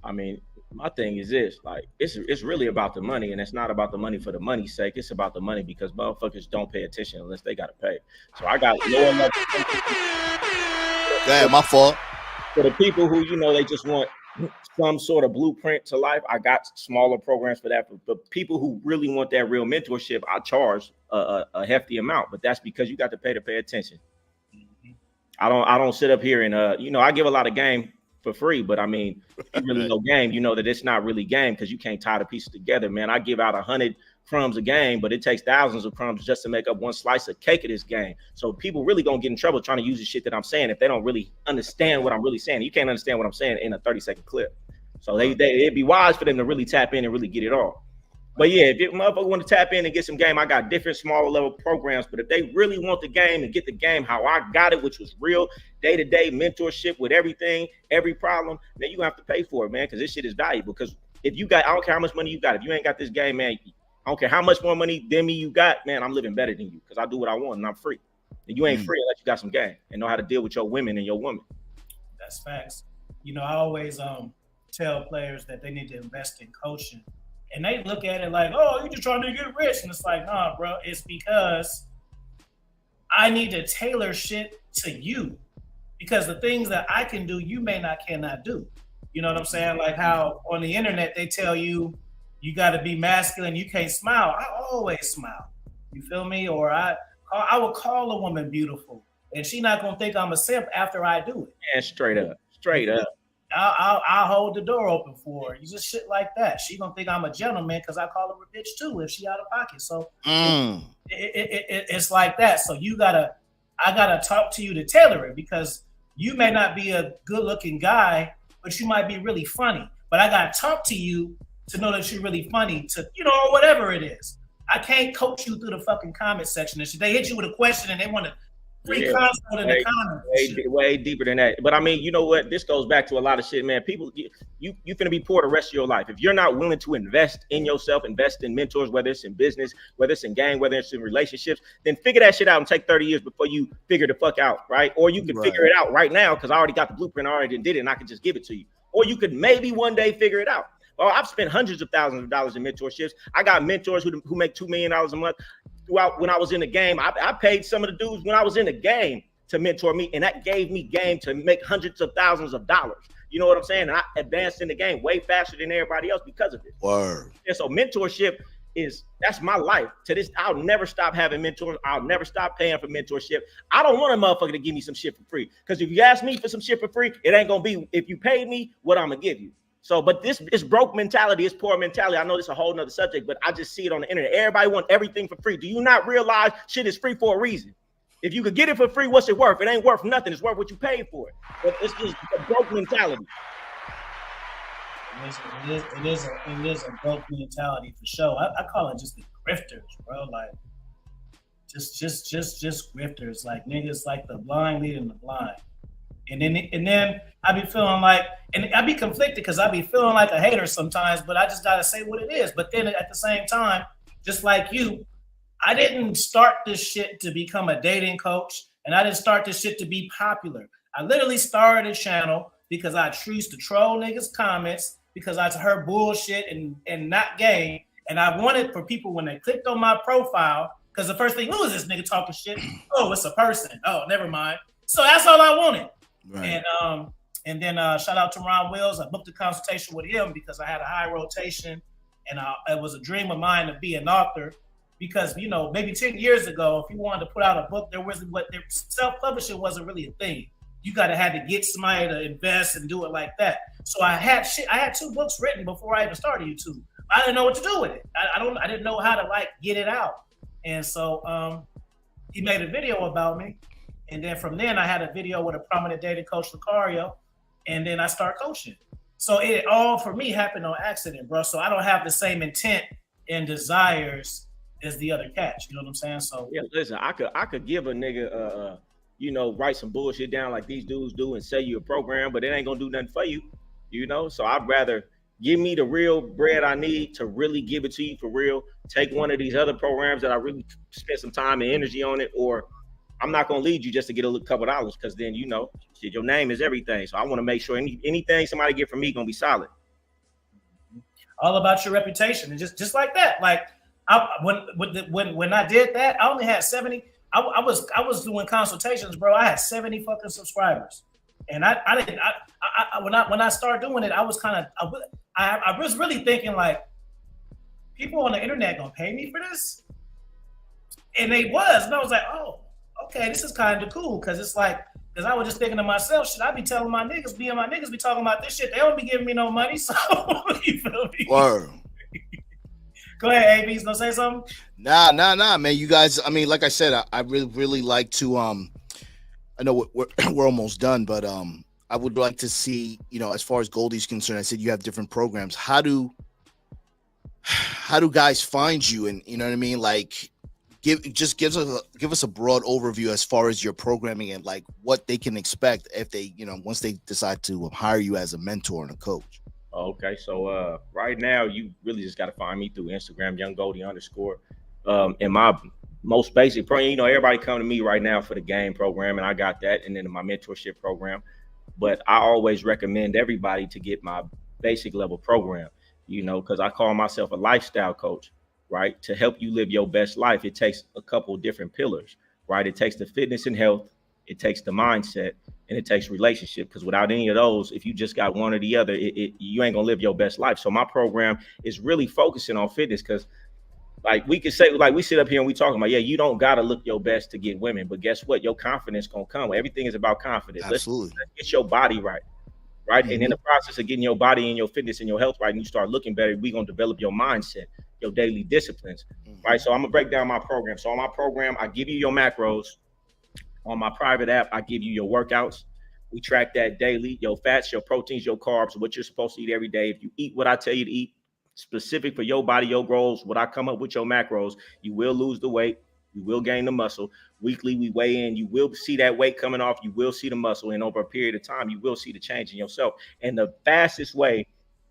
I mean, my thing is this, like, it's really about the money, and it's not about the money for the money's sake. It's about the money because motherfuckers don't pay attention unless they got to pay. So I got lower level. Yeah, my fault. For the people who, they just want some sort of blueprint to life, I got smaller programs for that. But people who really want that real mentorship, I charge a hefty amount. But that's because you got to pay attention. I don't sit up here and I give a lot of game for free, but I mean, if you really know game, you know that it's not really game because you can't tie the pieces together, man. I give out 100 crumbs a game, but it takes thousands of crumbs just to make up one slice of cake of this game. So people really gonna get in trouble trying to use the shit that I'm saying if they don't really understand what I'm really saying. You can't understand what I'm saying in a 30-second clip. So it'd be wise for them to really tap in and really get it all. But yeah, if you motherfucker want to tap in and get some game, I got different smaller level programs. But if they really want the game and get the game how I got it, which was real day-to-day mentorship with everything, every problem, then you have to pay for it, man, because this shit is valuable. Because if you got, I don't care how much money you got, if you ain't got this game, man, I don't care how much more money than me you got, man, I'm living better than you because I do what I want and I'm free. And you ain't free unless you got some game and know how to deal with your women and your woman. That's facts. I always tell players that they need to invest in coaching. And they look at it like, oh, you're just trying to get rich. And it's like, nah, bro, it's because I need to tailor shit to you. Because the things that I can do, you cannot do. You know what I'm saying? Like how on the internet, they tell you, you got to be masculine. You can't smile. I always smile. You feel me? Or I will call a woman beautiful. And she not going to think I'm a simp after I do it. Yeah, straight up. I'll hold the door open for her. You just shit like that. She gonna think I'm a gentleman because I call her a bitch too if she out of pocket. So it's like that. So I gotta talk to you to tailor it because you may not be a good looking guy, but you might be really funny. But I gotta talk to you to know that you're really funny to, or whatever it is. I can't coach you through the fucking comment section. And they hit you with a question and they want to free consult in the comments. Way deeper than that. But I mean, you know what? This goes back to a lot of shit, man. People, you finna be poor the rest of your life. If you're not willing to invest in yourself, invest in mentors, whether it's in business, whether it's in game, whether it's in relationships, then figure that shit out and take 30 years before you figure the fuck out, right? Or you can figure it out right now because I already got the blueprint, I already did it, and I can just give it to you. Or you could maybe one day figure it out. Well, I've spent hundreds of thousands of dollars in mentorships. I got mentors who make $2 million a month. Throughout when I was in the game, I paid some of the dudes when I was in the game to mentor me, and that gave me game to make hundreds of thousands of dollars. You know what I'm saying? And I advanced in the game way faster than everybody else because of it. Word. And so mentorship that's my life. To this, I'll never stop having mentors. I'll never stop paying for mentorship. I don't want a motherfucker to give me some shit for free. Because if you ask me for some shit for free, it ain't gonna be if you paid me what I'm gonna give you. So, but this is broke mentality, it's poor mentality. I know this is a whole nother subject, but I just see it on the internet. Everybody wants everything for free. Do you not realize shit is free for a reason? If you could get it for free, what's it worth? It ain't worth nothing. It's worth what you paid for it. But it's just a broke mentality. It is a broke mentality for sure. I call it just the grifters, bro. Like just grifters, like niggas like the blind leading the blind. And then I be feeling like, and I be conflicted because I be feeling like a hater sometimes, but I just gotta say what it is. But then at the same time, just like you, I didn't start this shit to become a dating coach, and I didn't start this shit to be popular. I literally started a channel because I used to troll niggas' comments because I heard bullshit and not game. And I wanted for people when they clicked on my profile, Because the first thing, who is this nigga talking shit? Oh, it's a person. Oh, never mind. So that's all I wanted. Right. And then shout out to Ron Wills. I booked a consultation with him because I had a high rotation, and it was a dream of mine to be an author. Because maybe 10 years ago, if you wanted to put out a book, self-publishing wasn't really a thing. You had to get somebody to invest and do it like that. So I had 2 books written before I even started YouTube. I didn't know what to do with it. I didn't know how to get it out. And so he made a video about me. And then from then I had a video with a prominent dating coach, Lucario. And then I started coaching. So it all for me happened on accident, bro. So I don't have the same intent and desires as the other cats. You know what I'm saying? So yeah, listen, I could give a nigga write some bullshit down like these dudes do and sell you a program, but it ain't gonna do nothing for you, So I'd rather give me the real bread I need to really give it to you for real. Take one of these other programs that I really spent some time and energy on it, or I'm not gonna lead you just to get a couple dollars, because then shit, your name is everything. So I want to make sure anything somebody get from me gonna be solid. All about your reputation, and just like that. Like when I did that, I only had 70. I was doing consultations, bro. I had 70 fucking subscribers, and when I started doing it, I was really thinking like, people on the internet gonna pay me for this, and they was, and I was like, oh, okay, this is kind of cool, because I was just thinking to myself, should I be telling my niggas be talking about this shit? They don't be giving me no money, so you feel me? Word. Go ahead, AB's gonna say something. Nah, man. You guys, I mean, like I said, I really like to. I know we're almost done, but I would like to see, as far as Goldie's concerned. I said you have different programs. How do guys find you? And you know what I mean? Like, give us a broad overview as far as your programming and like what they can expect if they, once they decide to hire you as a mentor and a coach. Okay, so right now you really just got to find me through Instagram, younggoldie_. And my most basic program, everybody come to me right now for the game program, and I got that, and then my mentorship program. But I always recommend everybody to get my basic level program, because I call myself a lifestyle coach, right? To help you live your best life, it takes a couple of different pillars, right? It takes the fitness and health, it takes the mindset, and it takes relationship. Because without any of those, if you just got one or the other, you ain't gonna live your best life. So my program is really focusing on fitness, because like we could say, like we sit up here and we talking about, you don't gotta look your best to get women, but guess what? Your confidence gonna come. Everything is about confidence. Absolutely. Let's get your body right. Mm-hmm. And in the process of getting your body and your fitness and your health right, and you start looking better, we gonna develop your mindset, your daily disciplines, right? So I'm gonna break down my program. So on my program, I give you your macros. On my private app, I give you your workouts. We track that daily, your fats, your proteins, your carbs, what you're supposed to eat every day. If you eat what I tell you to eat, specific for your body, your goals, what I come up with your macros, you will lose the weight, you will gain the muscle. Weekly, we weigh in, you will see that weight coming off, you will see the muscle, and over a period of time, you will see the change in yourself. And the fastest way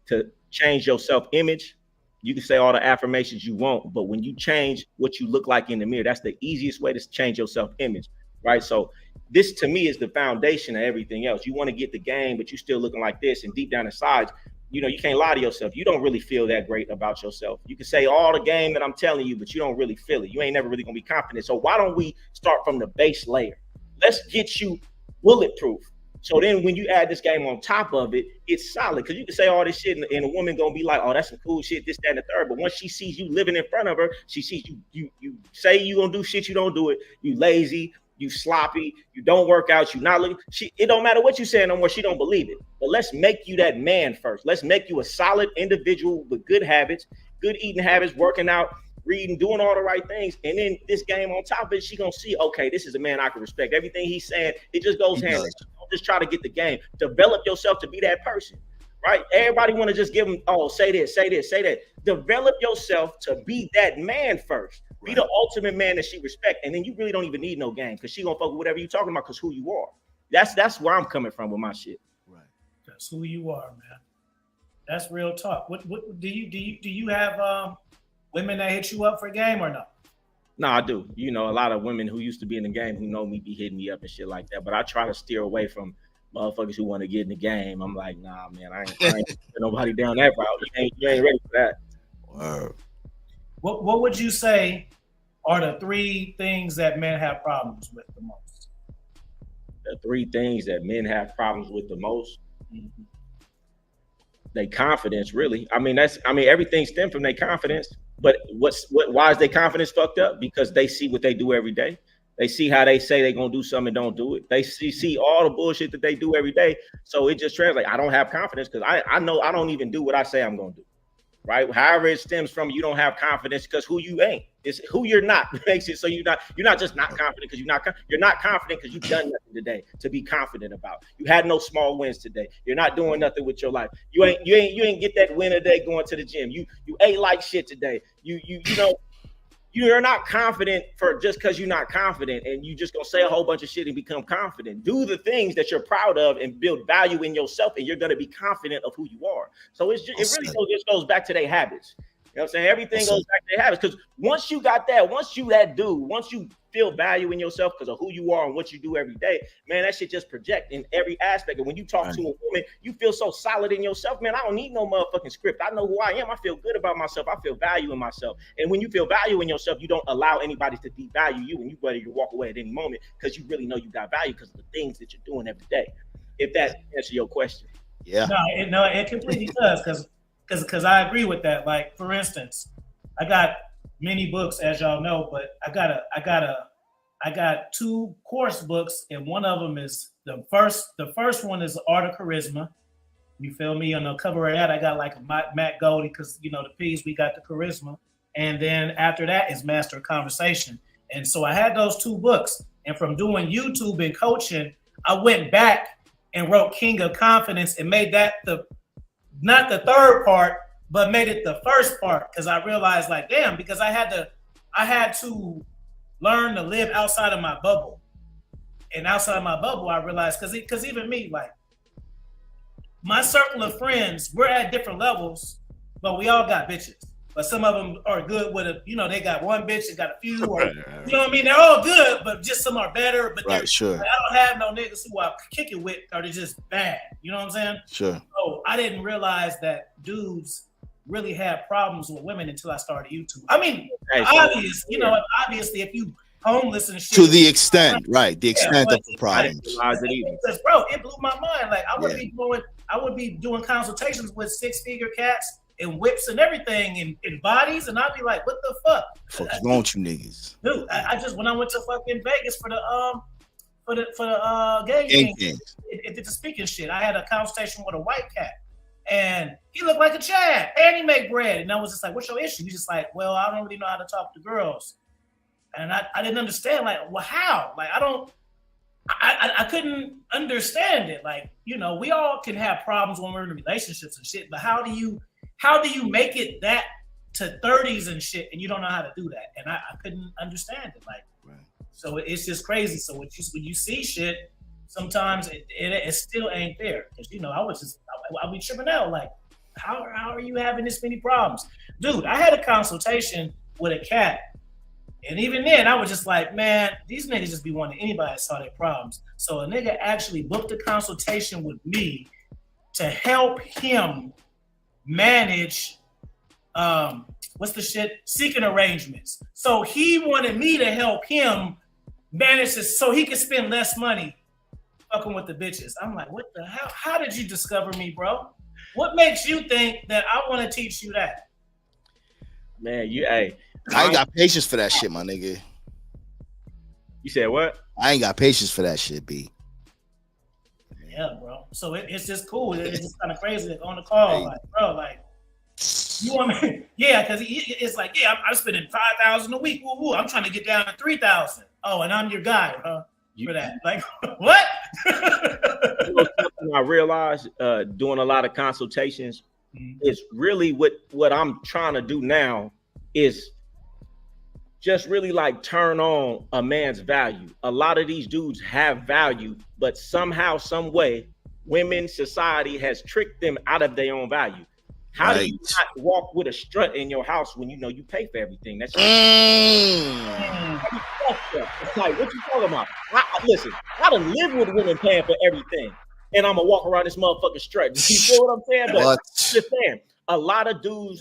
to change your self-image, you can say all the affirmations you want, but when you change what you look like in the mirror, that's the easiest way to change your self-image, right? So this to me is the foundation of everything else. You want to get the game, but you still looking like this, and deep down inside, you can't lie to yourself. You don't really feel that great about yourself. You can say all the game that I'm telling you, but you don't really feel it. You ain't never really gonna be confident. So why don't we start from the base layer? Let's get you bulletproof. So then when you add this game on top of it, it's solid. Because you can say all this shit and a woman gonna be like, oh, that's some cool shit, this, that, and the third. But once she sees you living in front of her, she sees you say you gonna do shit, you don't do it. You lazy, you sloppy, you don't work out, you not looking. It don't matter what you say no more, she don't believe it. But let's make you that man first. Let's make you a solid individual with good habits, good eating habits, working out, reading, doing all the right things. And then this game on top of it, she gonna see, okay, this is a man I can respect. Everything he's saying, it just goes hand in hand. Don't just try to get the game. Develop yourself to be that person, right? Everybody want to just give them, oh, say this, say this, say that. Develop yourself to be that man first. Be the ultimate man that she respect, and then you really don't even need no game, because she gonna fuck with whatever you talking about, because who you are. That's where I'm coming from with my shit. Right. That's who you are, man. That's real talk. What do you have women that hit you up for a game or not? No, I do. A lot of women who used to be in the game who know me be hitting me up and shit like that. But I try to steer away from motherfuckers who want to get in the game. I'm like, nah, man, I ain't nobody down that route. You ain't ready for that. What would you say are the 3 things that men have problems with the most? The 3 things that men have problems with the most. Mm-hmm. They confidence, really. I mean, everything stems from their confidence. But why is their confidence fucked up? Because they see what they do every day. They see how they say they're gonna do something and don't do it. They see all the bullshit that they do every day. So it just translates. I don't have confidence because I know I don't even do what I say I'm gonna do. Right? However, it stems from you don't have confidence because who you ain't. It's who you're not makes it so you're not just not confident because you're not confident because you've done nothing today to be confident about. You had no small wins today. You're not doing nothing with your life. You ain't get that win today going to the gym. You ate like shit today. You know. You're not confident for just because you're not confident and you just gonna say a whole bunch of shit and become confident. Do the things that you're proud of and build value in yourself, and you're gonna be confident of who you are. So it really just goes back to their habits. You know what I'm saying? Everything goes back to their habits. Because once you got that, once you feel value in yourself because of who you are and what you do every day, man, that shit just project in every aspect. And when you talk to a woman, you feel so solid in yourself, man. I don't need no motherfucking script. I know who I am. I feel good about myself. I feel value in myself. And when you feel value in yourself, you don't allow anybody to devalue you, and you ready to walk away at any moment because you really know you got value because of the things that you're doing every day. If that answers your question. Yeah. No, it completely does because I agree with that. Like, for instance, I got many books, as y'all know, but I got 2 course books, and one of them is the first one is The Art of Charisma. You feel me? On the cover of that, I got like a Matt Goldie because the P's, we got the charisma, and then after that is Master of Conversation. And so I had those 2 books, and from doing YouTube and coaching, I went back and wrote King of Confidence and made that not the 3rd part, but made it the 1st part because I realized, like, damn, because I had to learn to live outside of my bubble. And outside of my bubble, I realized, because even me, like, my circle of friends, we're at different levels, but we all got bitches. But some of them are good with they got one bitch, they got a few, or, you know what I mean? They're all good, but just some are better. But sure. I don't have no niggas who I kick it with, or they're just bad. You know what I'm saying? Sure. So I didn't realize that dudes really had problems with women until I started YouTube. I mean, obviously, if you homeless and shit. To the extent, right? The extent of the problems. Because, bro, it blew my mind. Like, I would be doing consultations with 6-figure cats and whips and everything and bodies, and I'd be like, what the fuck? Fuck's wrong with you niggas? Dude, I just, when I went to fucking Vegas for the game thing, it did the speaking shit. I had a conversation with a white cat, and he looked like a Chad, and he make bread. And I was just like, what's your issue? He's just like, well, I don't really know how to talk to girls. And I didn't understand, like, well, how? Like, I couldn't understand it. Like, we all can have problems when we're in relationships and shit, but how do you make it that to 30s and shit, and you don't know how to do that? And I couldn't understand it. Like, right. So it's just crazy. So when you see shit, sometimes it still ain't there. Because, I'll be tripping out. Like, how are you having this many problems? Dude, I had a consultation with a cat. And even then, I was just like, man, these niggas just be wanting anybody to solve their problems. So a nigga actually booked a consultation with me to help him manage, seeking arrangements. So he wanted me to help him manage this so he could spend less money fucking with the bitches. I'm like, what the hell? How did you discover me, bro? What makes you think that I want to teach you that? Man, I ain't got patience for that shit, my nigga. You said what? I ain't got patience for that shit, B. Yeah, bro. So it's just cool. It's just kind of crazy on the call. Like, bro, like, you want me? Yeah, because it's like, yeah, I'm spending $5,000 a week. Woo, I'm trying to get down to $3,000. Oh, and I'm your guy, for that. Like, what? Something I realized doing a lot of consultations is really what I'm trying to do now is just really like turn on a man's value. A lot of these dudes have value, but somehow, some way, women society has tricked them out of their own value. How do you not walk with a strut in your house when you know you pay for everything? That's it's like, what you talking about? Listen, I done live with women paying for everything, and I'm gonna walk around this motherfucking strut. You feel what I'm saying? But just saying, a lot of dudes,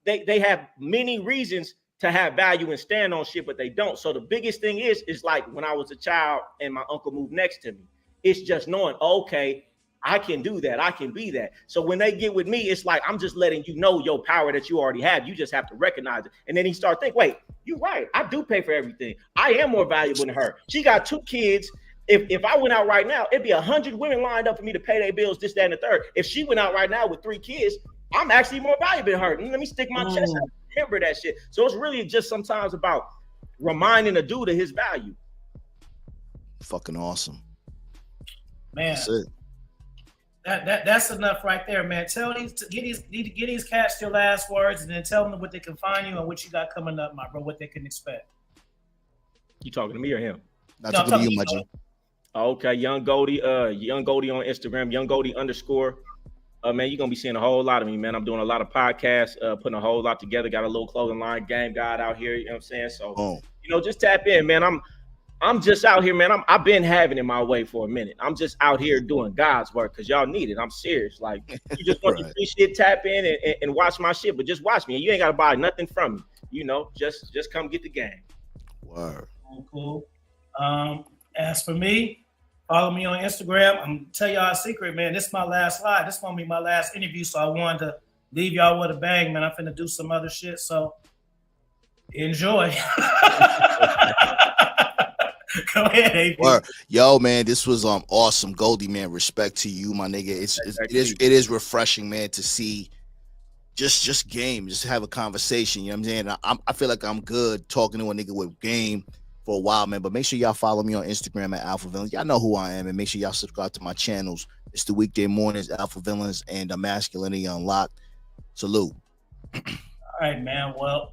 they have many reasons to have value and stand on shit, but they don't. So the biggest thing is like when I was a child and my uncle moved next to me, it's just knowing, okay, I can do that. I can be that. So when they get with me, it's like, I'm just letting you know your power that you already have. You just have to recognize it. And then he started thinking, wait, you're right. I do pay for everything. I am more valuable than her. She got 2 kids. If I went out right now, it'd be 100 women lined up for me to pay their bills, this, that, and the third. If she went out right now with 3 kids, I'm actually more valuable than her. Let me stick my chest out. Remember that shit. So it's really just sometimes about reminding a dude of his value. Fucking awesome. Man. That's it. That's enough right there, man. Get these cats your last words, and then tell them what they can find you and what you got coming up, my bro, what they can expect. You talking to me or him? Not talking to you, my G. Okay, Young Goldie, Young Goldie on Instagram, YoungGoldie_. Man, you're gonna be seeing a whole lot of me, man. I'm doing a lot of podcasts, putting a whole lot together. Got a little clothing line, Game God out here. You know what I'm saying? So, just tap in, man. I'm just out here, man. I've been having it my way for a minute. I'm just out here doing God's work because y'all need it. I'm serious. Like, you just want to free shit, tap in and watch my shit, but just watch me. You ain't gotta buy nothing from me. Just come get the game. Word. Cool. As for me, follow me on Instagram. I'm gonna tell y'all a secret, man. This is my last live. This won't be my last interview, so I wanted to leave y'all with a bang, man. I'm finna do some other shit, so enjoy. Go ahead, AP. Yo, man, this was awesome. Goldie, man, respect to you, my nigga. It is refreshing, man, to see just game, just have a conversation. You know what I'm saying? I feel like I'm good talking to a nigga with game for a while, man. But make sure y'all follow me on Instagram at Alpha Villains. Y'all know who I am, and make sure y'all subscribe to my channels. It's the weekday mornings, Alpha Villains and Masculinity Unlocked. Salute. All right, man. Well,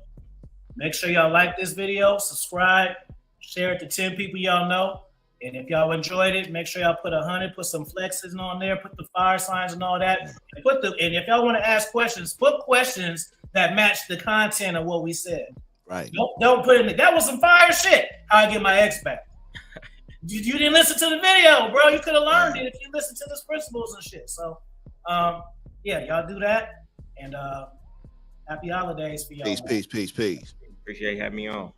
make sure y'all like this video, subscribe, share it to 10 people y'all know. And if y'all enjoyed it, make sure y'all put 100, put some flexes on there, put the fire signs and all that. And if y'all want to ask questions, put questions that match the content of what we said. Right. Don't put in that was some fire shit. How I get my ex back. You didn't listen to the video, bro. You could have learned it if you listened to the principles and shit. So, yeah, y'all do that. And happy holidays for y'all. Peace. Appreciate having me on.